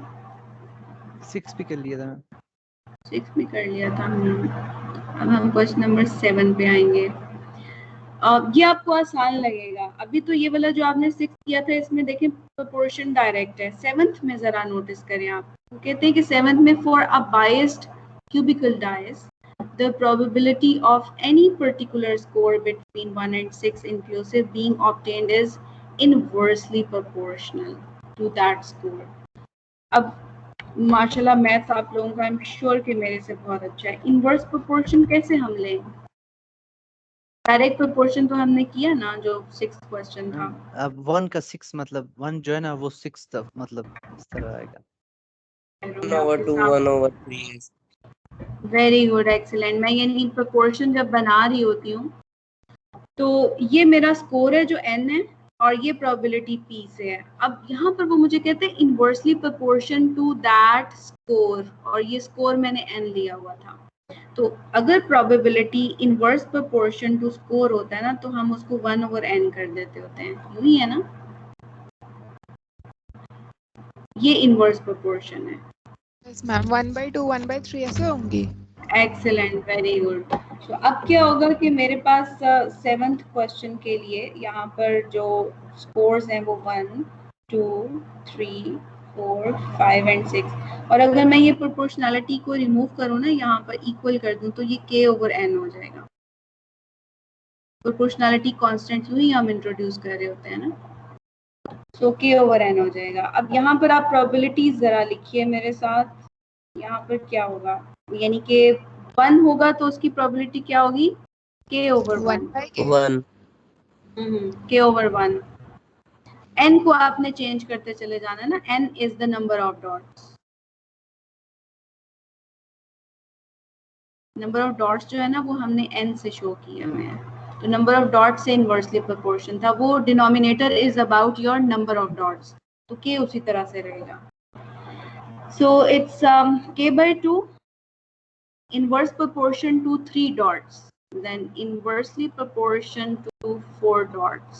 6 भी कर लिया था मैम। 6 भी कर लिया था। अब हम क्वेश्चन नंबर 7 पे आएंगे। ये आपको आसान लगेगा। अभी तो ये वाला जो आपने 6 किया था इसमें देखें प्रोपोर्शन डायरेक्ट है। 7th में जरा नोटिस करें आप, तो कहते हैं कि 7th में for a biased cubical dice the probability of any particular score between 1 and 6 inclusive being obtained is inversely proportional to that score। अब माशाल्लाह मैथ्स आप लोगों का आई एम श्योर कि मेरे से बहुत अच्छा है। इनवर्स प्रोपोर्शन कैसे हम लें? डायरेक्ट प्रोपोर्शन तो हमने किया ना, जो 6th क्वेश्चन था। अब 1 का 6 मतलब 1 जो है ना वो 6 तक मतलब इस तरह आएगा। 1/2 1/3 वेरी गुड, एक्सीलेंट। मैं यानी प्रोपोर्शन जब बना रही होती हूँ तो ये मेरा स्कोर है जो n है और ये प्रोबेबिलिटी p से है। अब यहाँ पर वो मुझे कहते हैं inversely proportion to that score, और ये स्कोर मैंने n लिया हुआ था। तो अगर probability inverse proportion to score होता है ना तो हम उसको 1/n कर देते होते हैं, यूं ही है ना, ये इनवर्स प्रोपोर्शन है। यस मैम 1/2 1/3 ऐसे होंगी। Excellent, very good. तो अब क्या होगा कि मेरे पास 7th क्वेश्चन के लिए यहाँ पर जो स्कोर्स हैं वो 1 2 3 4 5 एंड 6, और अगर मैं ये प्रोपोर्शनैलिटी को रिमूव करूँ ना, यहाँ पर इक्वल कर दूँ तो ये k/n हो जाएगा। प्रोपोर्शनैलिटी कांस्टेंट यूं ही हम इंट्रोड्यूस कर रहे होते हैं ना, सो k/n हो जाएगा। अब यहाँ पर आप प्रोबेबिलिटीज जरा लिखिए मेरे साथ। यहाँ पर क्या होगा, यानी कि 1 होगा तो उसकी प्रोबेबिलिटी क्या होगी, k/1 1 k/1। n को आपने चेंज करते चले जाना है ना, n is the number of dots. Number of dots जो है ना वो हमने n से शो किया हुए हैं, तो नंबर ऑफ डॉट्स से इनवर्सली प्रोपोर्शन था। वो denominator is about your number of dots, तो k उसी तरह से रहेगा। So it's k/2 inverse proportion to 3 dots, then inversely proportion to 4 dots,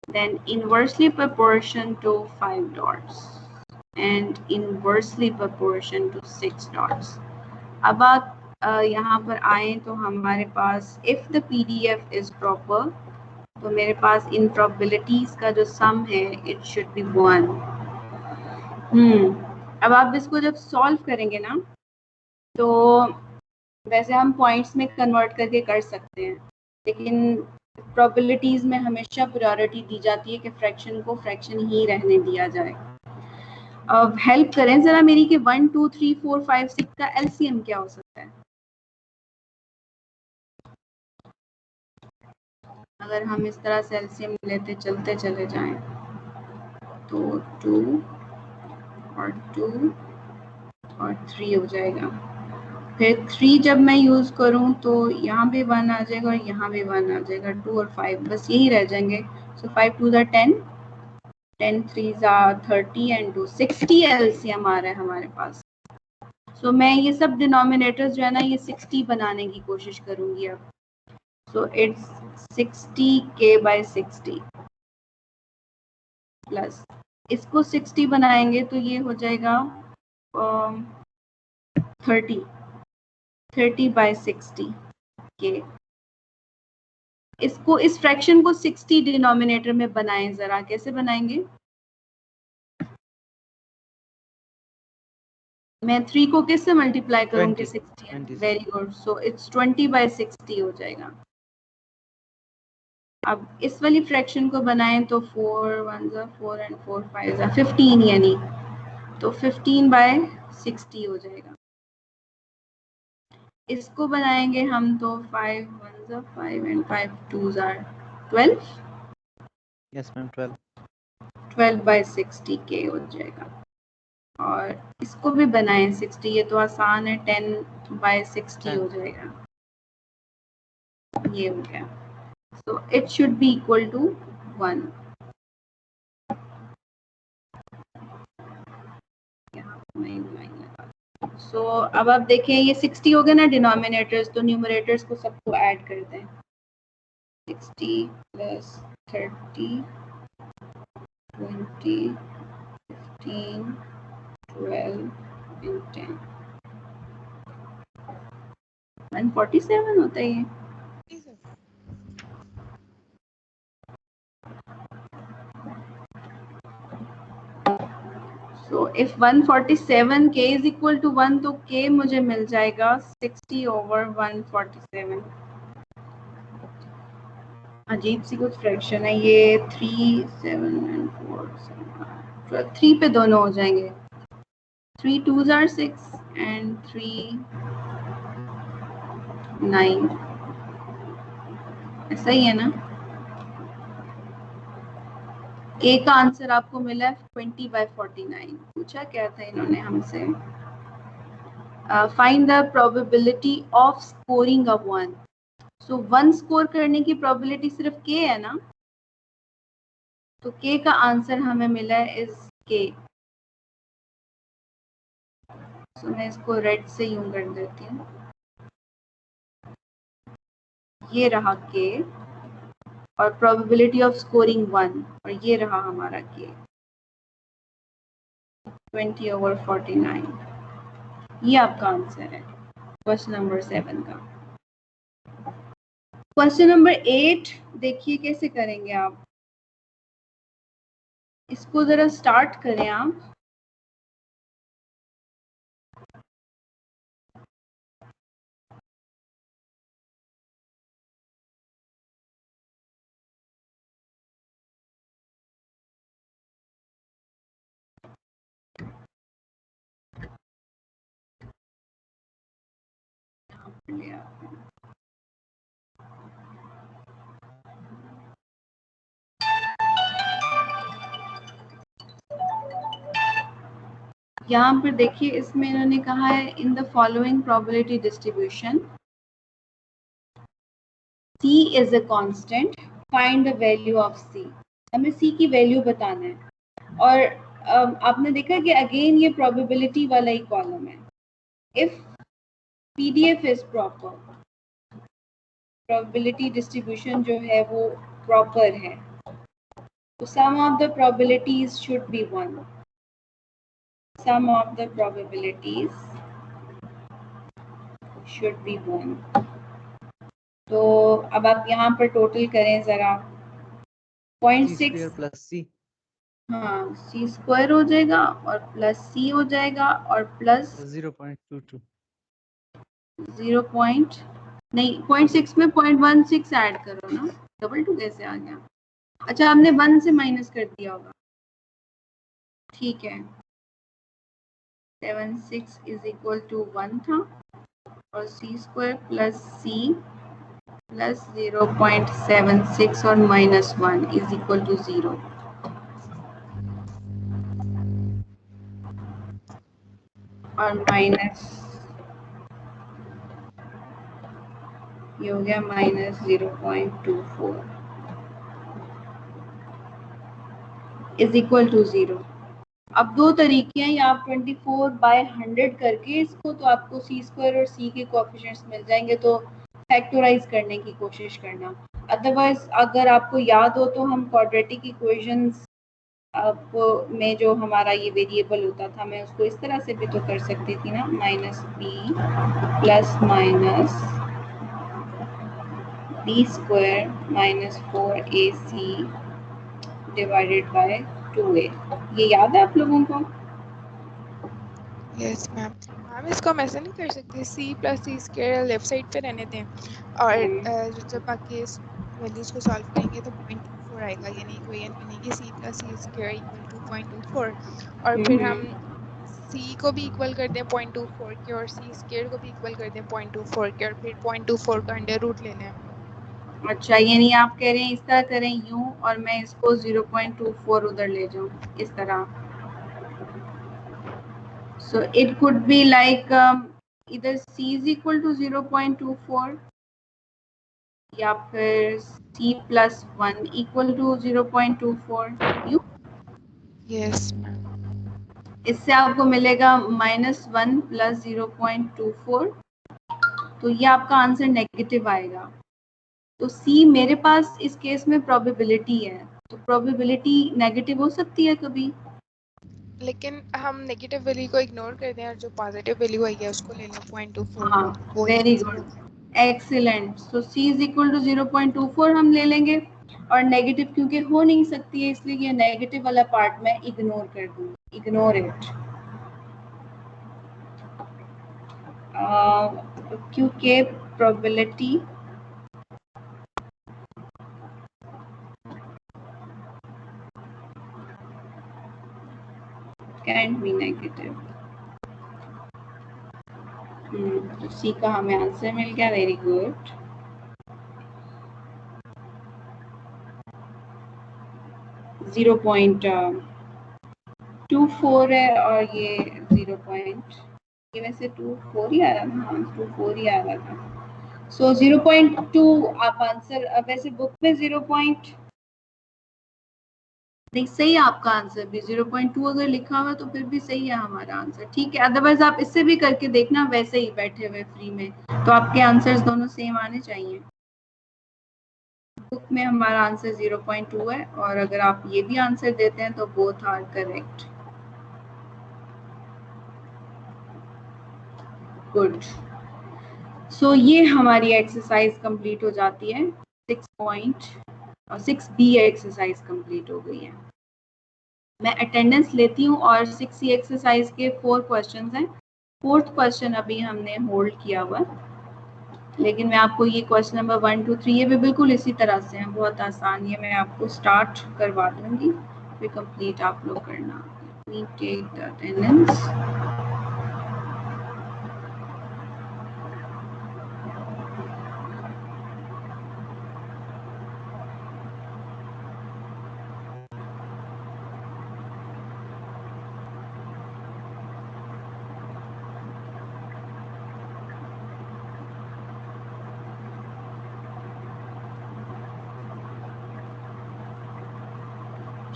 then inversely proportion to 5 dots, and inversely proportion to 6 dots. अब आप यहाँ पर आए तो हमारे पास if the PDF is proper, तो मेरे पास इन probabilities का जो sum है it should be 1। अब आप इसको जब सॉल्व करेंगे ना तो वैसे हम पॉइंट्स में कन्वर्ट करके कर सकते हैं, लेकिन प्रोबेबिलिटीज में हमेशा प्रायोरिटी दी जाती है कि फ्रैक्शन को फ्रैक्शन ही रहने दिया जाए। अब हेल्प करें जरा मेरी कि 1 2 3 4 5 6 का एलसीएम क्या हो सकता है। अगर हम इस तरह से एलसीएम लेते चलते चले जाएं तो 2 और 2 और 3 हो जाएगा। फिर 3 जब मैं यूज करूं तो यहाँ भी 1 आ जाएगा और यहाँ भी 1 आ जाएगा, 2 और 5 बस यही रह जाएंगे। सो 5 2 10 10 3 30 एंड 2 60 एलसीएम आ रहा है हमारे पास। सो मैं ये सब डिनोमिनेटर्स जो है ना ये 60 बनाने की कोशिश करूंगी अब। सो इट्स 60k/60 प्लस इसको 60 बनाएंगे तो ये हो जाएगा 30/60 के। इसको इस फ्रैक्शन को 60 डिनोमिनेटर में बनाएं जरा, कैसे बनाएंगे। मैं 3 को किससे मल्टीप्लाई करूंगी, 60। वेरी गुड, सो इट्स 20/60 हो जाएगा। अब इस वाली फ्रैक्शन को बनाएं तो 4 1 4 एंड 4 5 15, यानी तो 15/60 हो जाएगा। इसको बनाएंगे हम तो 5 1 5 एंड 5 2 12। यस मैम 12 12/60 के हो जाएगा। और इसको भी बनाएं 60, ये तो आसान है, 10/60 हो जाएगा। ये हो गया। So it should be equal to 1। So अब आप देखें ये 60 हो गया ना डिनोमिनेटर्स, तो न्यूमरेटर्स को सबको ऐड कर दें। 60 + 30 20 15 12 and 10 147 होता है ये। So if 147k is equal to 1 तो k मुझे मिल जाएगा 60/147। अजीब सी कुछ फ्रैक्शन है ये। 3 7 and 4 7 3 पे दोनों हो जाएंगे। 3 2s are 6 and 3 9 ऐसा ही है ना? ए का आंसर आपको मिला है 20/49। पूछा क्या था इन्होंने हमसे? Find the probability of scoring a 1। So 1 score करने की प्रोबेबिलिटी सिर्फ के है ना, तो के का आंसर हमें मिला है इज के। सो मैं इसको रेड से यूं कर देती हूँ, ये रहा के, और प्रोबेबिलिटी ऑफ स्कोरिंग 1, और ये रहा हमारा के 20/49। ये आपका आंसर है क्वेश्चन नंबर 7 का। क्वेश्चन नंबर 8 देखिए कैसे करेंगे आप। इसको जरा स्टार्ट करें आप। यहाँ पर देखिए, इसमें इन्होंने कहा है in the following probability distribution C is a constant, find the value of C। हमें C की वैल्यू बताना है। और आपने देखा कि अगेन ये प्रोबेबिलिटी वाला ही कॉलम है। If PDF is proper, probability distribution जो है वो प्रॉपर है, तो sum of the probabilities should be 1। Sum of the probabilities should be 1। तो अब आप यहाँ पर टोटल करें जरा, C 0.6, square plus C हाँ C स्क्वायर हो जाएगा और प्लस C हो जाएगा और प्लस 0.22 0 पॉइंट नहीं 0.6 में 0.16 ऐड करो ना, 2 कैसे आ गया? अच्छा आपने 1 से माइनस कर दिया होगा, ठीक है। 76 इज इक्वल टू 1 था, और C square plus C plus 0.76 और -1 इज इक्वल टू 0। और माइनस ये हो गया -0.24 इज इक्वल टू 0। अब दो तरीके हैं, या आप 24/100 करके इसको, तो आपको C स्क्वायर और C के कोएफिशिएंट्स मिल जाएंगे, तो फैक्टराइज करने की कोशिश करना। अदरवाइज अगर आपको याद हो तो हम क्वाड्रेटिक इक्वेशंस में जो हमारा ये वेरिएबल होता था, मैं उसको इस तरह से भी तो कर सकती थी ना, -b plus minus b square -4ac divided by 2a। ये याद है आप लोगों को? Yes ma'am. मैम इसको हम ऐसे नहीं कर सकते, C plus C square left side पे रहने दें, और जब बाकी इस वैल्यूज को सॉल्व करेंगे तो 0.24 आएगा, यानी इक्वेशन बनेगी C plus C square equal to 0.24। और फिर हम C को भी इक्वल कर दें 0.24 के, और C स्क्वायर को भी इक्वल कर दें 0.24 के, और फिर 0.24 का अंडर रूट ले लें। अच्छा, यानी आप कह रहे हैं इस तरह करें यूं, और मैं इसको 0.24 उधर ले जाऊं इस तरह। So it could be like इधर C इज इक्वल टू 0.24, या फिर C plus 1 equal to 0.24। You yes ma'am. इससे आपको मिलेगा -1 प्लस 0.24, तो ये आपका आंसर नेगेटिव आएगा। तो C मेरे पास इस केस में प्रोबेबिलिटी है, तो प्रोबेबिलिटी नेगेटिव हो सकती है कभी। लेकिन हम नेगेटिव वैल्यू को इग्नोर कर दें और जो पॉजिटिव वैल्यू आई है उसको ले लें 0.24 हाँ, वो वेरी आंसर गुड, होगा। Excellent. So C is equal to 0.24 हम ले लेंगे, और नेगेटिव क्योंकि हो नहीं सकती है, इसलिए ये नेगेटिव वाला पार्ट मैं इग्नोर कर दूंगी, इग्नोर इट। क्योंकि प्रोबेबिलिटी कैन बी नेगेटिव। तो C का हमें आंसर मिल गया, वेरी गुड। 0.24 है और ये 0. ये वैसे 24 ही आ रहा था, हाँ 24 ही आ रहा था। सो 0.2 आप आंसर, वैसे बुक में 0. नहीं सही है आपका आंसर भी, 0.2 अगर लिखा हुआ तो फिर भी सही है हमारा आंसर, ठीक है। अदरवाइज आप इससे भी करके देखना, वैसे ही बैठे हुए फ्री में, तो आपके आंसर्स दोनों सेम आने चाहिए। बुक में हमारा आंसर 0.2 है, और अगर आप ये भी आंसर देते हैं तो बोथ आर करेक्ट। गुड। सो ये हमारी एक्सरसाइज कंप्लीट हो जाती है। 6B एक्सरसाइज कंप्लीट हो गई है। मैं अटेंडेंस लेती हूँ और 6C एक्सरसाइज के 4 क्वेश्चंस हैं। 4th क्वेश्चन अभी हमने होल्ड किया हुआ, लेकिन मैं आपको ये क्वेश्चन नंबर 1, 2, 3 ये भी बिल्कुल इसी तरह से हैं, बहुत आसान। ये मैं आपको स्टार्ट करवा दूंगी, फिर कंप्लीट आप लोग करना। We take the attendance.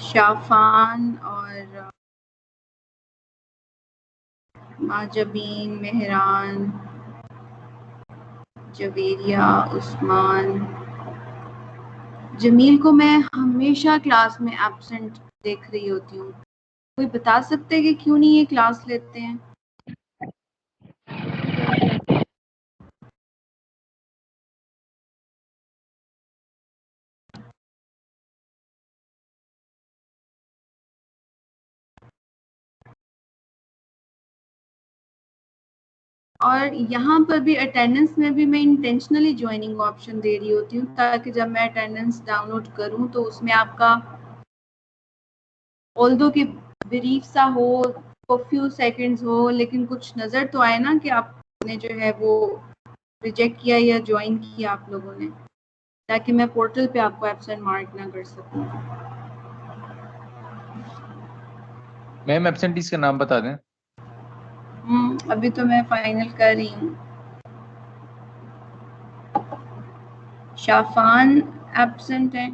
Shaphan और माजबीन, मेहरान, जवेरिया, उस्मान, जमील को मैं हमेशा क्लास में एब्सेंट देख रही होती हूँ। कोई बता सकते हैं कि क्यों नहीं ये क्लास लेते हैं? और यहाँ पर भी अटेंडेंस में भी मैं इंटेंशनली ज्वाइनिंग ऑप्शन दे रही होती हूँ, ताकि जब मैं अटेंडेंस डाउनलोड करूँ तो उसमें आपका ऑल्दो कि ब्रीफ सा हो, फ्यू सेकंड्स हो, लेकिन कुछ नज़र तो आए ना कि आपने जो है वो रिजेक्ट किया या ज्वाइन किया आप लोगों ने, ताकि मैं पोर्टल पे आपको एब्सेंट मार्क ना कर सकूँ। मैम एब्सेंटीज का नाम बता दें। अभी तो मैं फाइनल कर रही हूँ। शाफान एब्सेंट है,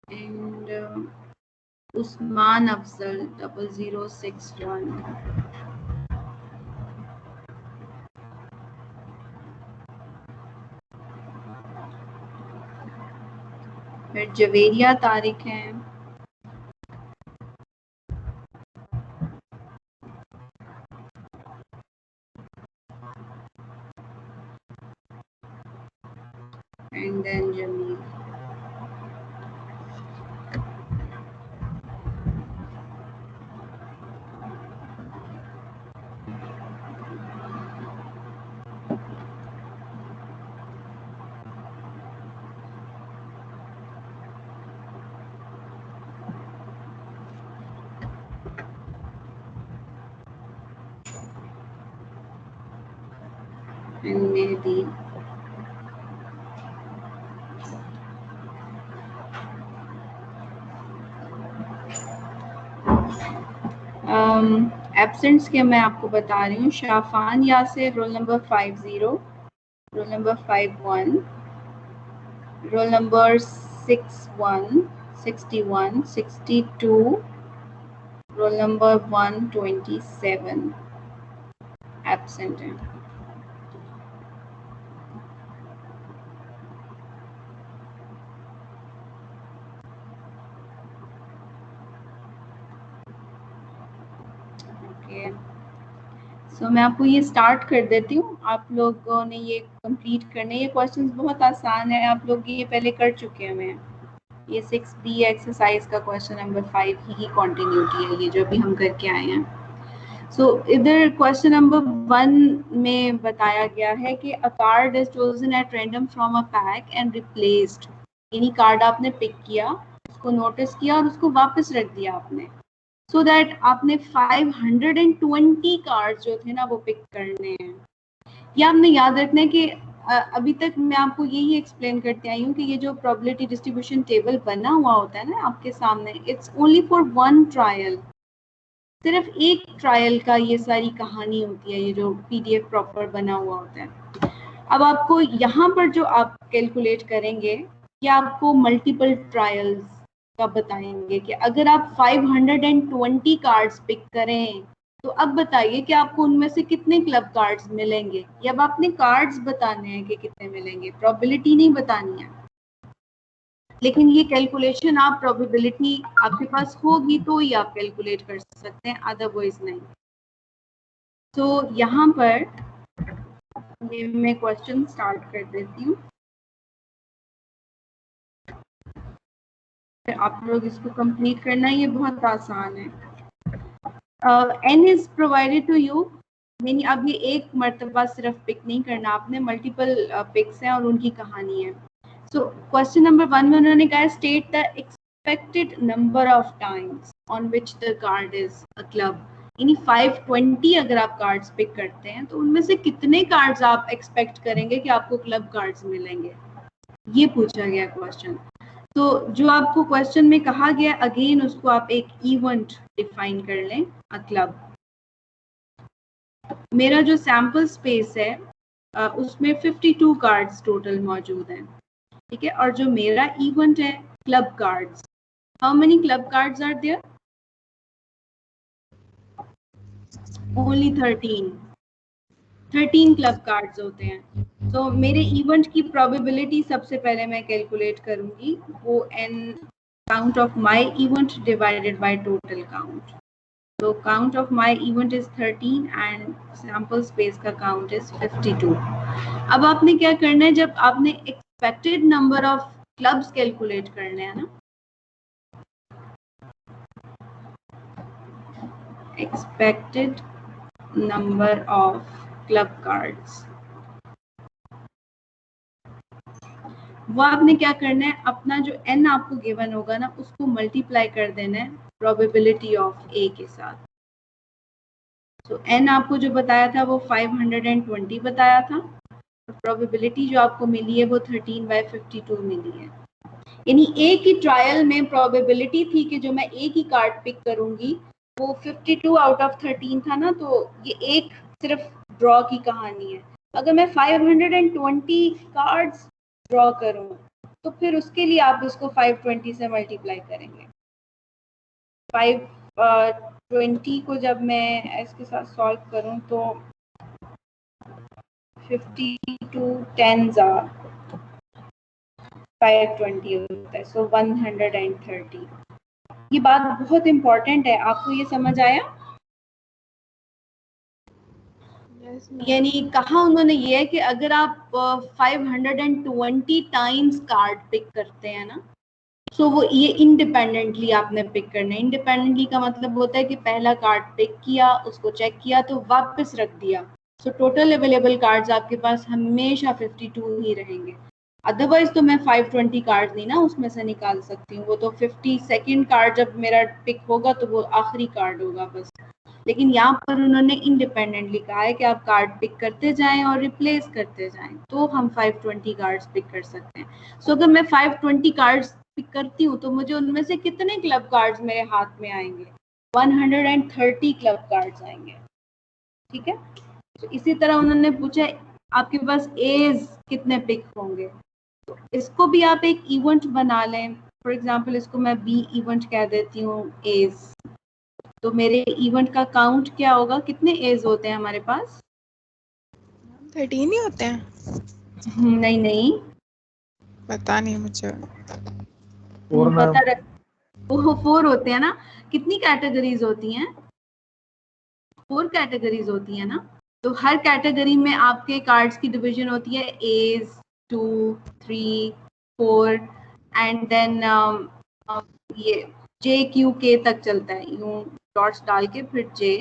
एंड उस्मान अफजल 0061। फिर जवेरिया तारिक हैं, and then Jameel. And Mehdi. Absents के मैं आपको बता रही हूँ। Shafan Yasir roll number 50, roll number 51, roll number 61, 61, 62, roll number 127 absent है। सो मैं आपको ये स्टार्ट कर देती हूँ, आप लोगों ने ये कंप्लीट करने। ये क्वेश्चंस बहुत आसान है, आप लोग ये पहले कर चुके हैं। ये 6B एक्सरसाइज का क्वेश्चन नंबर 5 की कंटिन्यूटी है, ये जो भी हम करके आए हैं। सो इधर क्वेश्चन नंबर 1 में बताया गया है कि अ card is chosen at random from a pack and replaced any card आपने पिक किया, उसको नोटिस किया और उसको वापस रख दिया आपने, सो दैट आपने 520 कार्ड जो थे ना वो पिक करने हैं। ये आपने याद रखना है कि अभी तक मैं आपको यही एक्सप्लेन करते आई हूँ कि ये जो प्रोबेबिलिटी डिस्ट्रीब्यूशन टेबल बना हुआ होता है ना आपके सामने, it's only for one trial, सिर्फ एक ट्रायल का ये सारी कहानी होती है, ये जो पीडीएफ प्रॉपर बना हुआ होता है। अब आपको यहाँ पर जो आप कैलकुलेट करेंगे ये आपको मल्टीपल ट्रायल्स का बताएंगे कि अगर आप 520 कार्ड्स पिक करें तो अब बताइए कि आपको उनमें से कितने क्लब कार्ड्स मिलेंगे। ये अब आपने कार्ड्स बताने हैं कि कितने मिलेंगे, प्रोबेबिलिटी नहीं बतानी है। लेकिन ये कैलकुलेशन आप प्रोबेबिलिटी आपके पास होगी तो ही आप कैलकुलेट कर सकते हैं, अदरवाइज नहीं। तो यहाँ पर ये मैं क्वेश्चन स्टार्ट कर देती हूँ, फिर आप लोग इसको कंप्लीट करना, ये बहुत आसान है। n is provided to you, यानी अब ये एक मर्तबा सिर्फ पिक नहीं करना आपने, मल्टीपल पिक्स हैं और उनकी कहानी है। सो क्वेश्चन नंबर 1 में उन्होंने कहा state the expected number of times on which the card is a club, यानी 520 अगर आप कार्ड्स पिक करते हैं तो उनमें से कितने कार्ड्स आप एक्सपेक्ट करेंगे कि आपको क्लब कार्ड्स मिलेंगे, ये पूछा गया क्वेश्चन। तो जो आपको क्वेश्चन में कहा गया अगेन उसको आप एक इवेंट डिफाइन कर लें, अ क्लब। मेरा जो सैंपल स्पेस है उसमें 52 कार्ड्स टोटल मौजूद हैं, ठीक है, और जो मेरा इवेंट है club cards, how many club cards are there? Only 13 club cards होते हैं। तो मेरे इवेंट की प्रोबेबिलिटी सबसे पहले मैं कैलकुलेट करूंगी, वो n count of my event divided by total count. तो count of my event is 13 and sample space का काउंट इज 52। अब आपने क्या करना है, जब आपने expected number of clubs calculate करने हैं ना, expected number of club cards, वो आपने क्या करना है, अपना जो n आपको गिवन होगा ना उसको मल्टीप्लाई कर देना है प्रोबेबिलिटी ऑफ a के साथ। तो n आपको जो बताया था वो 520 बताया था, और प्रोबेबिलिटी जो आपको मिली है वो 13/52 मिली है। यानी एक ही ट्रायल में प्रोबेबिलिटी थी कि जो मैं एक ही कार्ड पिक करूंगी वो 52 आउट ऑफ 13 था ना, तो ये एक सिर्फ ड्रॉ की कहानी है। अगर मैं 520 कार्ड्स ड्रॉ करूं तो फिर उसके लिए आप उसको 520 से मल्टीप्लाई करेंगे। 520 को जब मैं इसके साथ सॉल्व करूं तो 52 10s are 520 होता है, सो 130। ये बात बहुत इंपॉर्टेंट है, आपको ये समझ आया? यानी कहा उन्होंने ये है कि अगर आप 520 टाइम्स कार्ड पिक करते हैं ना, सो वो ये इंडिपेंडेंटली आपने पिक करना है। इंडिपेंडेंटली का मतलब होता है कि पहला कार्ड पिक किया, उसको चेक किया तो वापस रख दिया। सो टोटल अवेलेबल कार्ड्स आपके पास हमेशा 52 ही रहेंगे। अदरवाइज तो मैं 520 कार्ड नहीं ना उसमें से निकाल सकती हूँ, वो तो 52nd कार्ड जब मेरा पिक होगा तो वो आखिरी कार्ड होगा बस। लेकिन यहाँ पर उन्होंने इंडिपेंडेंटली कहा है कि आप कार्ड पिक करते जाएं और रिप्लेस करते जाएं, तो हम 520 कार्ड्स पिक कर सकते हैं। सो अगर मैं 520 कार्ड्स पिक करती हूँ तो मुझे उनमें से कितने क्लब कार्ड्स मेरे हाथ में आएंगे? 130 क्लब कार्ड्स आएंगे, ठीक है। तो इसी तरह उन्होंने पूछा आपके पास एज कितने पिक होंगे, तो इसको भी आप एक इवेंट बना लें। फॉर एग्जांपल इसको मैं बी इवेंट कह देती हूँ एज, तो मेरे इवेंट का काउंट क्या होगा, कितने एज होते हैं हमारे पास? 13 ही होते हैं? नहीं पता नहीं मुझे। पता रख, वो 4 होते हैं ना। कितनी कैटेगरीज होती हैं? 4 कैटेगरीज होती है ना। तो हर कैटेगरी में आपके कार्ड्स की डिवीजन होती है एज 2 3 4 एंड देन ये जे क्यू के तक चलता है, यूं डॉट्स डाल के फिर जे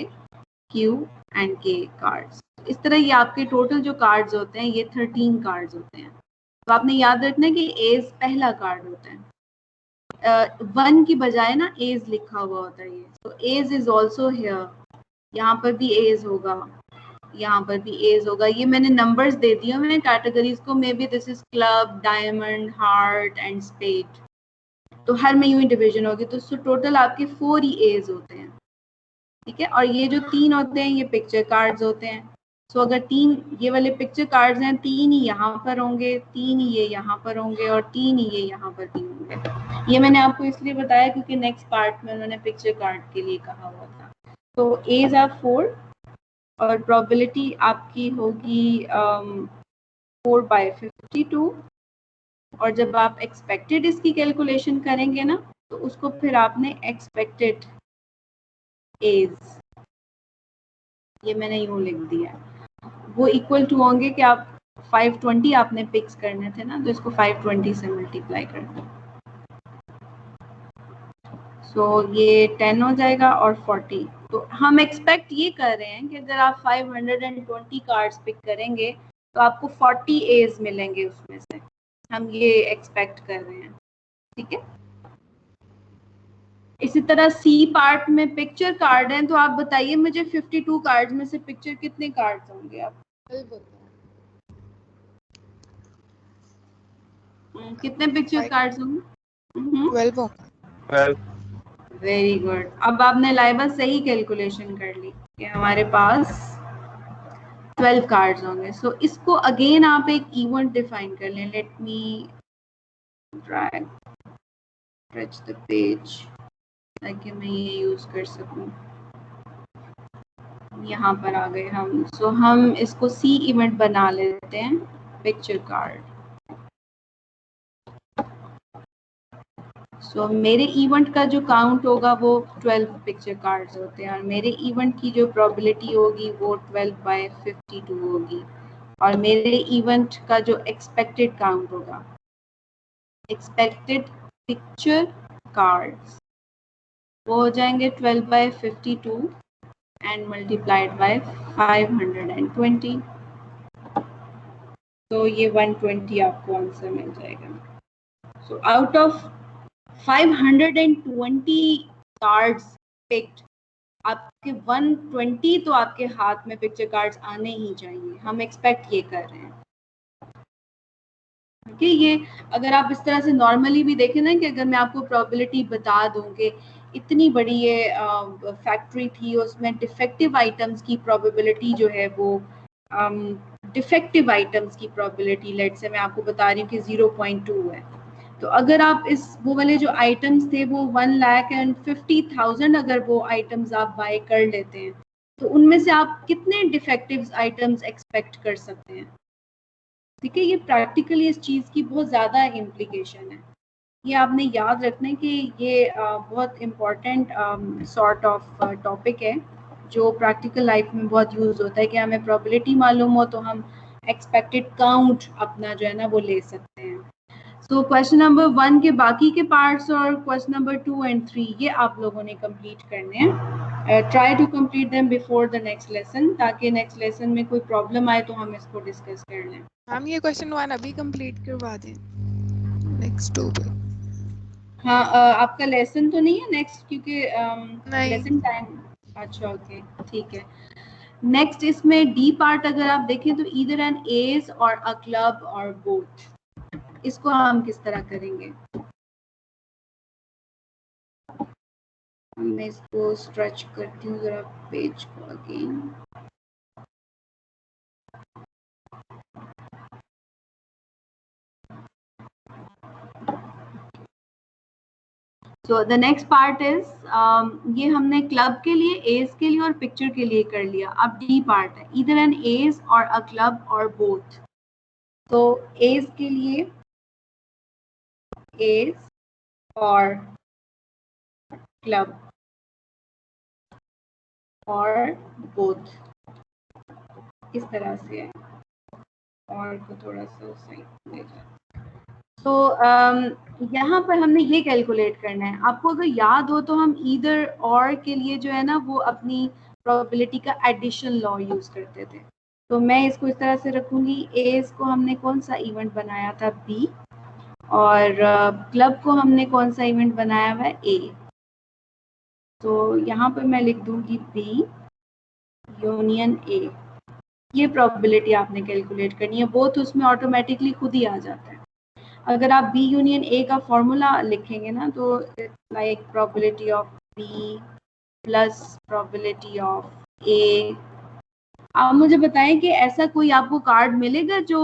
क्यू एंड के कार्ड्स। इस तरह ये आपके टोटल जो कार्ड्स होते हैं ये 13 कार्ड्स होते हैं। तो आपने याद रखना है कि एज पहला कार्ड होता है, 1 की बजाय ना एज लिखा हुआ होता है ये। तो एज इज ऑल्सो हियर, यहाँ पर भी एज होगा, यहाँ पर भी एज होगा। ये मैंने नंबर्स दे दिए मैंने कैटेगरीज को, maybe this is club, diamond, heart and spade. तो हर में यूं ही डिवीजन होगी, तो टोटल आपके 4 ही एज होते हैं, ठीक है। और ये जो 3 होते हैं ये पिक्चर कार्ड्स होते हैं। सो अगर 3 ये वाले पिक्चर कार्ड्स हैं, 3 ही यहाँ पर होंगे, 3 ही ये यहाँ पर होंगे और 3 ही ये यहाँ पर भी होंगे। ये मैंने आपको इसलिए बताया क्योंकि नेक्स्ट पार्ट में उन्होंने पिक्चर कार्ड के लिए कहा हुआ था। तो एज आप 4 और प्रोबेबिलिटी आपकी होगी 4/52। और जब आप एक्सपेक्टेड इसकी कैलकुलेशन करेंगे ना, तो उसको फिर आपने एक्सपेक्टेड एज, ये मैंने यूं लिख दिया, वो इक्वल टू होंगे कि आप 520 आपने पिक्स करने थे ना, तो इसको 520 से मल्टीप्लाई कर दो। सो ये 10 हो जाएगा और 40। तो हम एक्सपेक्ट ये कर रहे हैं कि अगर आप 520 कार्ड्स पिक करेंगे तो आपको 40 एज मिलेंगे उसमें से, हम ये एक्सपेक्ट कर रहे हैं, ठीक है। इसी तरह सी पार्ट में पिक्चर कार्ड हैं, तो आप बताइए मुझे 52 कार्ड्स में से पिक्चर कितने कार्ड्स होंगे आप कितने पिक्चर कार्ड्स होंगे? 12 होंगे। Very good. अब आपने लाइबा सही कैलकुलेशन कर ली कि हमारे पास 12 कार्ड्स होंगे। सो इसको अगेन आप एक इवेंट डिफाइन कर लें। Let me drag touch the page ताकि मैं ये यूज कर सकूं। यहाँ पर आ गए हम। सो हम इसको सी इवेंट बना लेते हैं, पिक्चर कार्ड। सो मेरे इवेंट का जो काउंट होगा वो 12 पिक्चर कार्ड्स होते हैं और मेरे इवेंट की जो प्रोबेबिलिटी होगी वो 12/52 होगी। और मेरे इवेंट का जो एक्सपेक्टेड काउंट होगा, एक्सपेक्टेड पिक्चर कार्ड्स, वो हो जाएंगे 12/52 एंड मल्टीप्लाइड बाय 520। तो ये 120 आपको आंसर मिल जाएगा। So out of 520 cards picked, आपके 120 तो आपके हाथ में पिक्चर कार्ड्स आने ही चाहिए। हम एक्सपेक्ट ये कर रहे हैं, ओके। ये अगर आप इस तरह से नॉर्मली भी देखें ना, कि अगर मैं आपको प्रोबेबिलिटी बता दूं कि इतनी बड़ी ये फैक्ट्री थी, उसमें डिफेक्टिव आइटम्स की प्रोबेबिलिटी जो है वो डिफेक्टिव आइटम्स की प्रोबेबिलिटी लेट से मैं आपको बता रही हूँ कि 0.2 है। तो अगर आप इस वो वाले जो आइटम्स थे वो 1,50,000 अगर वो आइटम्स आप बाय कर लेते हैं, तो उनमें से आप कितने डिफेक्टिव आइटम्स एक्सपेक्ट कर सकते हैं, ठीक है। ये प्रैक्टिकली इस चीज़ की बहुत ज़्यादा इम्प्लीकेशन है। ये आपने याद रखना है कि ये बहुत इम्पॉर्टेंट सॉर्ट ऑफ टॉपिक है जो प्रैक्टिकल लाइफ में बहुत यूज़ होता है कि हमें प्रोबेबिलिटी मालूम हो तो हम एक्सपेक्टेड काउंट अपना जो है ना वो ले सकते हैं। सो क्वेश्चन नंबर 1 के बाकी के पार्ट्स और क्वेश्चन नंबर 2 एंड 3 ये आप लोगों ने कंप्लीट करने हैं। Try to complete them before the next lesson, ताकि नेक्स्ट लेसन में कोई प्रॉब्लम आए तो हम इसको डिस्कस कर लें। हम ये क्वेश्चन 1 अभी कंप्लीट करवा दें नेक्स्ट 2 पे। हाँ, आपका लेसन तो नहीं है नेक्स्ट, क्योंकि नहीं। लेसन टाइम, अच्छा ओके ठीक है। नेक्स्ट इसमें डी पार्ट अगर आप देखें तो ईदर एन एज और अ क्लब और बोथ, इसको हम किस तरह करेंगे? मैं इसको स्ट्रेच करती हूँ जरा पेज को again. So the next part is ये हमने क्लब के लिए, एज के लिए और पिक्चर के लिए कर लिया। अब डी पार्ट है, ईदर एन एज और अ क्लब और बोथ। तो एज के लिए एज और क्लब और बोथ, इस तरह से है। और को थोड़ा सा सही ले जाए। तो यहाँ पर हमने ये कैलकुलेट करना है। आपको अगर याद हो तो हम ईदर और के लिए जो है ना वो अपनी प्रोबेबिलिटी का एडिशन लॉ यूज करते थे। तो मैं इसको इस तरह से रखूंगी, एज को हमने कौन सा इवेंट बनाया था, बी, और क्लब को हमने कौन सा इवेंट बनाया हुआ है, ए। तो यहाँ पर मैं लिख दूंगी बी यूनियन ए। ये प्रोबेबिलिटी आपने कैलकुलेट करनी है, बोथ उसमें ऑटोमेटिकली खुद ही आ जाता है। अगर आप बी यूनियन ए का फॉर्मूला लिखेंगे ना, तो it's like probability of B plus probability of A. आप मुझे बताएं कि ऐसा कोई आपको कार्ड मिलेगा जो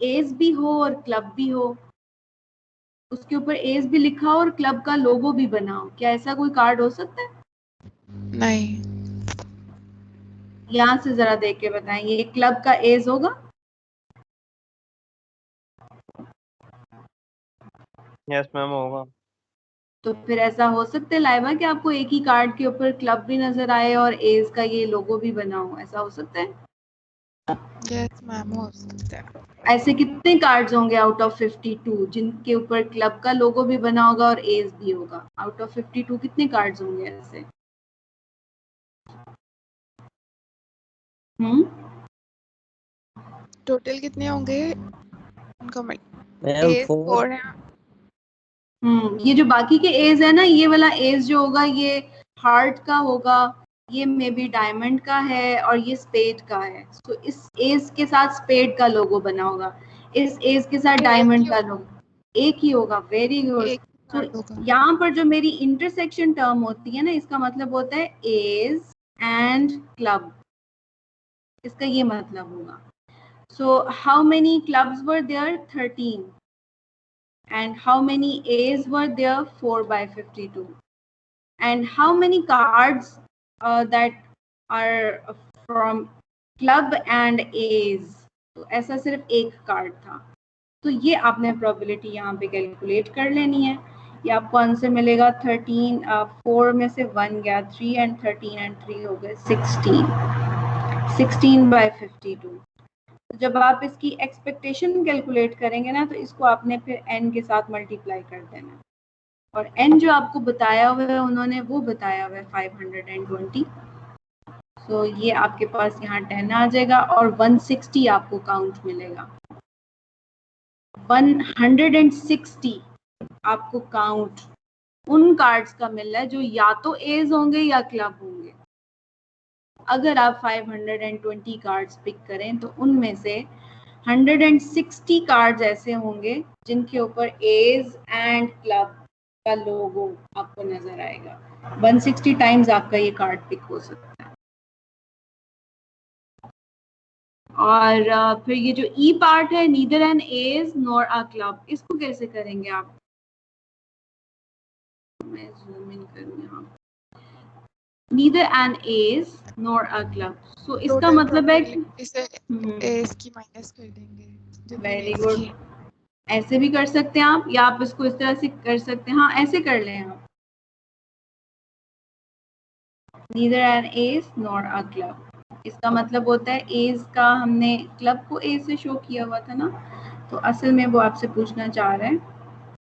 एज भी हो और क्लब भी हो, उसके ऊपर एज भी लिखा हो और क्लब का लोगो भी बना हो? क्या ऐसा कोई कार्ड हो सकता है? नहीं। यहाँ से जरा देख के बताएंगे, ये क्लब का एज होगा? यस मैम होगा। तो फिर ऐसा हो सकता है लाइबा कि आपको एक ही कार्ड के ऊपर क्लब भी नजर आए और एज का ये लोगो भी बना हो, ऐसा हो सकता है? यस मैम, हो सकता है। ऐसे कितने कार्ड्स होंगे आउट ऑफ 52 जिनके ऊपर क्लब का लोगो भी बना होगा और एज भी होगा? आउट ऑफ 52 कितने कार्ड्स होंगे ऐसे? टोटल कितने होंगे उनका? मैम एज 4 है। ये जो बाकी के एज है ना, ये वाला एज जो होगा ये हार्ट का होगा, ये मे बी डायमंड का है, और ये स्पेड का है। तो इस एज के साथ स्पेड का लोगो बना होगा, इस एज के साथ डायमंड का लोगो एक ही होगा। Very good. एक तो कार्ड होगा। यहाँ पर जो मेरी इंटरसेक्शन टर्म होती है ना, इसका मतलब होता है एज एंड क्लब, इसका ये मतलब होगा। So how many clubs were there? 13. And how many A's were there? 4 by 52. And how many cards that are from club and A's? तो ऐसा सिर्फ एक कार्ड था। तो ये आपने प्रोबेबिलिटी यहाँ पे कैलकुलेट कर लेनी है। ये आपको आंसर मिलेगा 13, 4 में से 1 गया, 3 एंड 13 एंड 3 हो गए 16 by 52। जब आप इसकी एक्सपेक्टेशन कैलकुलेट करेंगे ना, तो इसको आपने फिर n के साथ मल्टीप्लाई कर देना, और n जो आपको बताया हुआ है उन्होंने, वो बताया हुआ है 520। सो ये आपके पास यहाँ 10 आ जाएगा, और 160 आपको काउंट मिलेगा। 160 आपको काउंट उन कार्ड्स का मिल रहा है जो या तो एज होंगे या क्लब होंगे। अगर आप 520 कार्ड्स पिक करें तो उनमें से 160 कार्ड्स ऐसे होंगे जिनके ऊपर एज एंड क्लब का लोगो आपको नजर आएगा। 160 टाइम्स आपका ये कार्ड पिक हो सकता है। और फिर ये जो ई पार्ट है, neither an ace nor a club, इसको कैसे करेंगे आप? मैं जूम इन करूँ यहाँ। Neither an ace nor a club, so इसका मतलब है कि इसे एज की माइनस कर देंगे। Very good. ऐसे भी कर सकते हैं आप, या आप इसको इस तरह से कर सकते हैं। हाँ, ऐसे कर लें आप, neither an ace nor a club. इसका मतलब होता है एज का हमने क्लब को ए से शो किया हुआ था ना, तो असल में वो आपसे पूछना चाह रहे हैं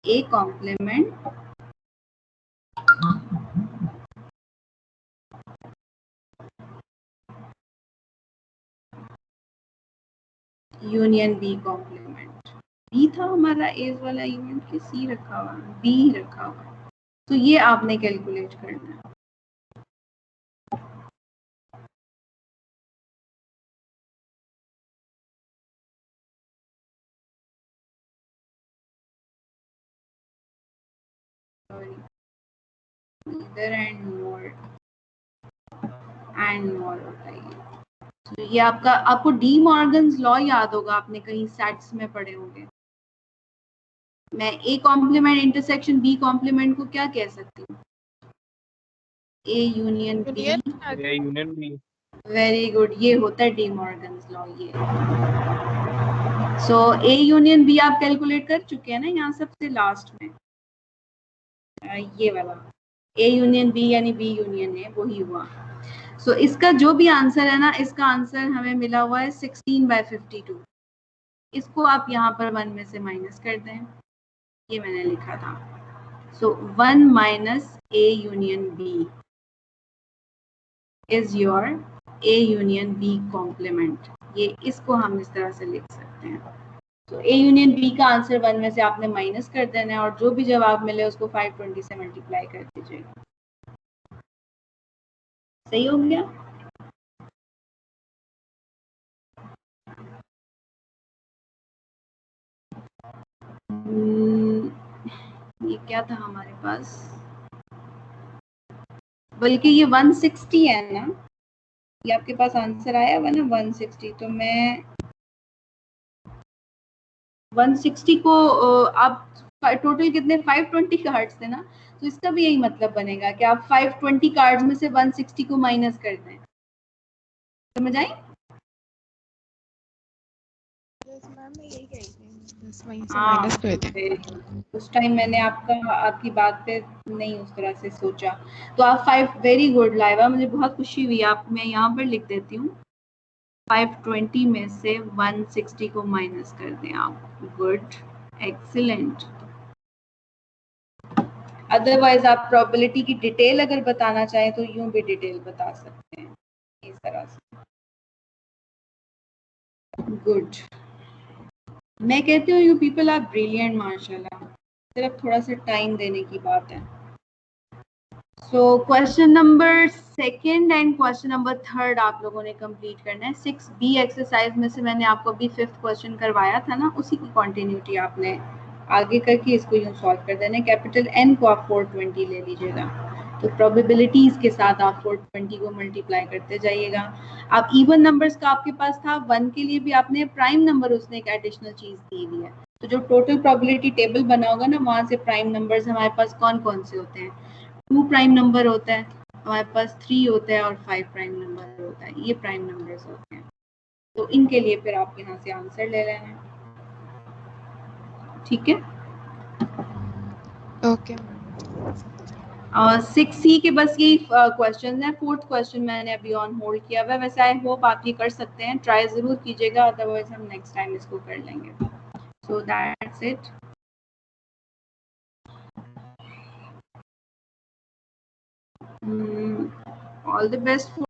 A complement union B complement. B था हमारा एज वाला इवेंट के सी रखा हुआ, बी रखा हुआ, तो ये आपने कैलकुलेट करना है। नीदर एंड नॉर होता है ये। तो ये आपको डी मॉर्गन्स लॉ याद होगा, आपने कहीं सेट्स में पढ़े होंगे। मैं A complement intersection B complement को क्या कह सकती हूँ? A union B. Union B. Very good, ये होता है डी मॉर्गन्स लॉ ये। सो ए यूनियन बी आप कैलकुलेट कर चुके हैं ना, यहाँ सबसे लास्ट में ये वाला ए यूनियन बी यानी बी यूनियन ए, वही हुआ। सो इसका जो भी आंसर है ना, इसका आंसर हमें मिला हुआ है 16 by 52। इसको आप यहाँ पर 1 में से माइनस कर दें, ये मैंने लिखा था। So 1 - A union B is your A union B complement, ये इसको हम इस तरह से लिख सकते हैं। तो A यूनियन B का आंसर 1 में से आपने माइनस कर देना है और जो भी जवाब मिले उसको 520 से मल्टीप्लाई कर दीजिएगा। सही हो गया? ये क्या था हमारे पास, बल्कि ये 160 है ना, ये आपके पास आंसर आया हुआ ना 160, तो मैं 160 को आप टोटल कितने 520 कार्ड्स थे ना, तो इसका भी यही मतलब बनेगा कि आप 520 कार्ड्स में से 160 को माइनस कर दें। समझ आई? यस मैम, मैं यही कह रही थी, बस वहीं से माइनस कर दें। उस टाइम मैंने आपकी बात पे नहीं उस तरह से सोचा। तो आप 5 वेरी गुड लाइवा, मुझे बहुत खुशी हुई। आप मैं यहाँ पर लिख देती हूँ 520 में से 160 को माइनस कर दें आप। Good, excellent. अदरवाइज आप प्रोबेबिलिटी की डिटेल अगर बताना चाहें तो यूं भी डिटेल बता सकते हैं इस तरह से। गुड, मैं कहती हूँ यू पीपल आर ब्रिलियंट माशाल्लाह, सिर्फ थोड़ा सा टाइम देने की बात है। So question number 2 and question number 3 आप लोगों ने कंप्लीट करना है। 6B एक्सरसाइज में से मैंने आपको अभी 5th क्वेश्चन करवाया था ना, उसी की कंटिन्यूटी आपने आगे करके इसको यूं सॉल्व कर देना है। कैपिटल N को आप 420 ले लीजिएगा, तो प्रोबेबिलिटीज के साथ आप 420 को मल्टीप्लाई करते जाइएगा। आप इवन नंबर्स का आपके पास था, 1 के लिए भी आपने प्राइम नंबर उसने एक एडिशनल चीज दी हुई है, तो जो टोटल प्रोबेबिलिटी टेबल बना होगा ना, वहां से प्राइम नंबर्स हमारे पास कौन कौन से होते हैं। 2 प्राइम नंबर होता है हमारे पास, 3 होता है और 5 प्राइम नंबर होता है, ये प्राइम नंबर्स होते हैं। तो इनके लिए फिर आप यहाँ से आंसर ले लेना है, ठीक है। Okay ma'am. 6C के बस यही क्वेश्चन है। 4th क्वेश्चन मैंने अभी ऑन होल्ड किया हुआ है। वैसे आई होप आप ये कर सकते हैं, ट्राई जरूर कीजिएगा, अदरवाइज हम नेक्स्ट टाइम इसको कर लेंगे। So that's it. All the best.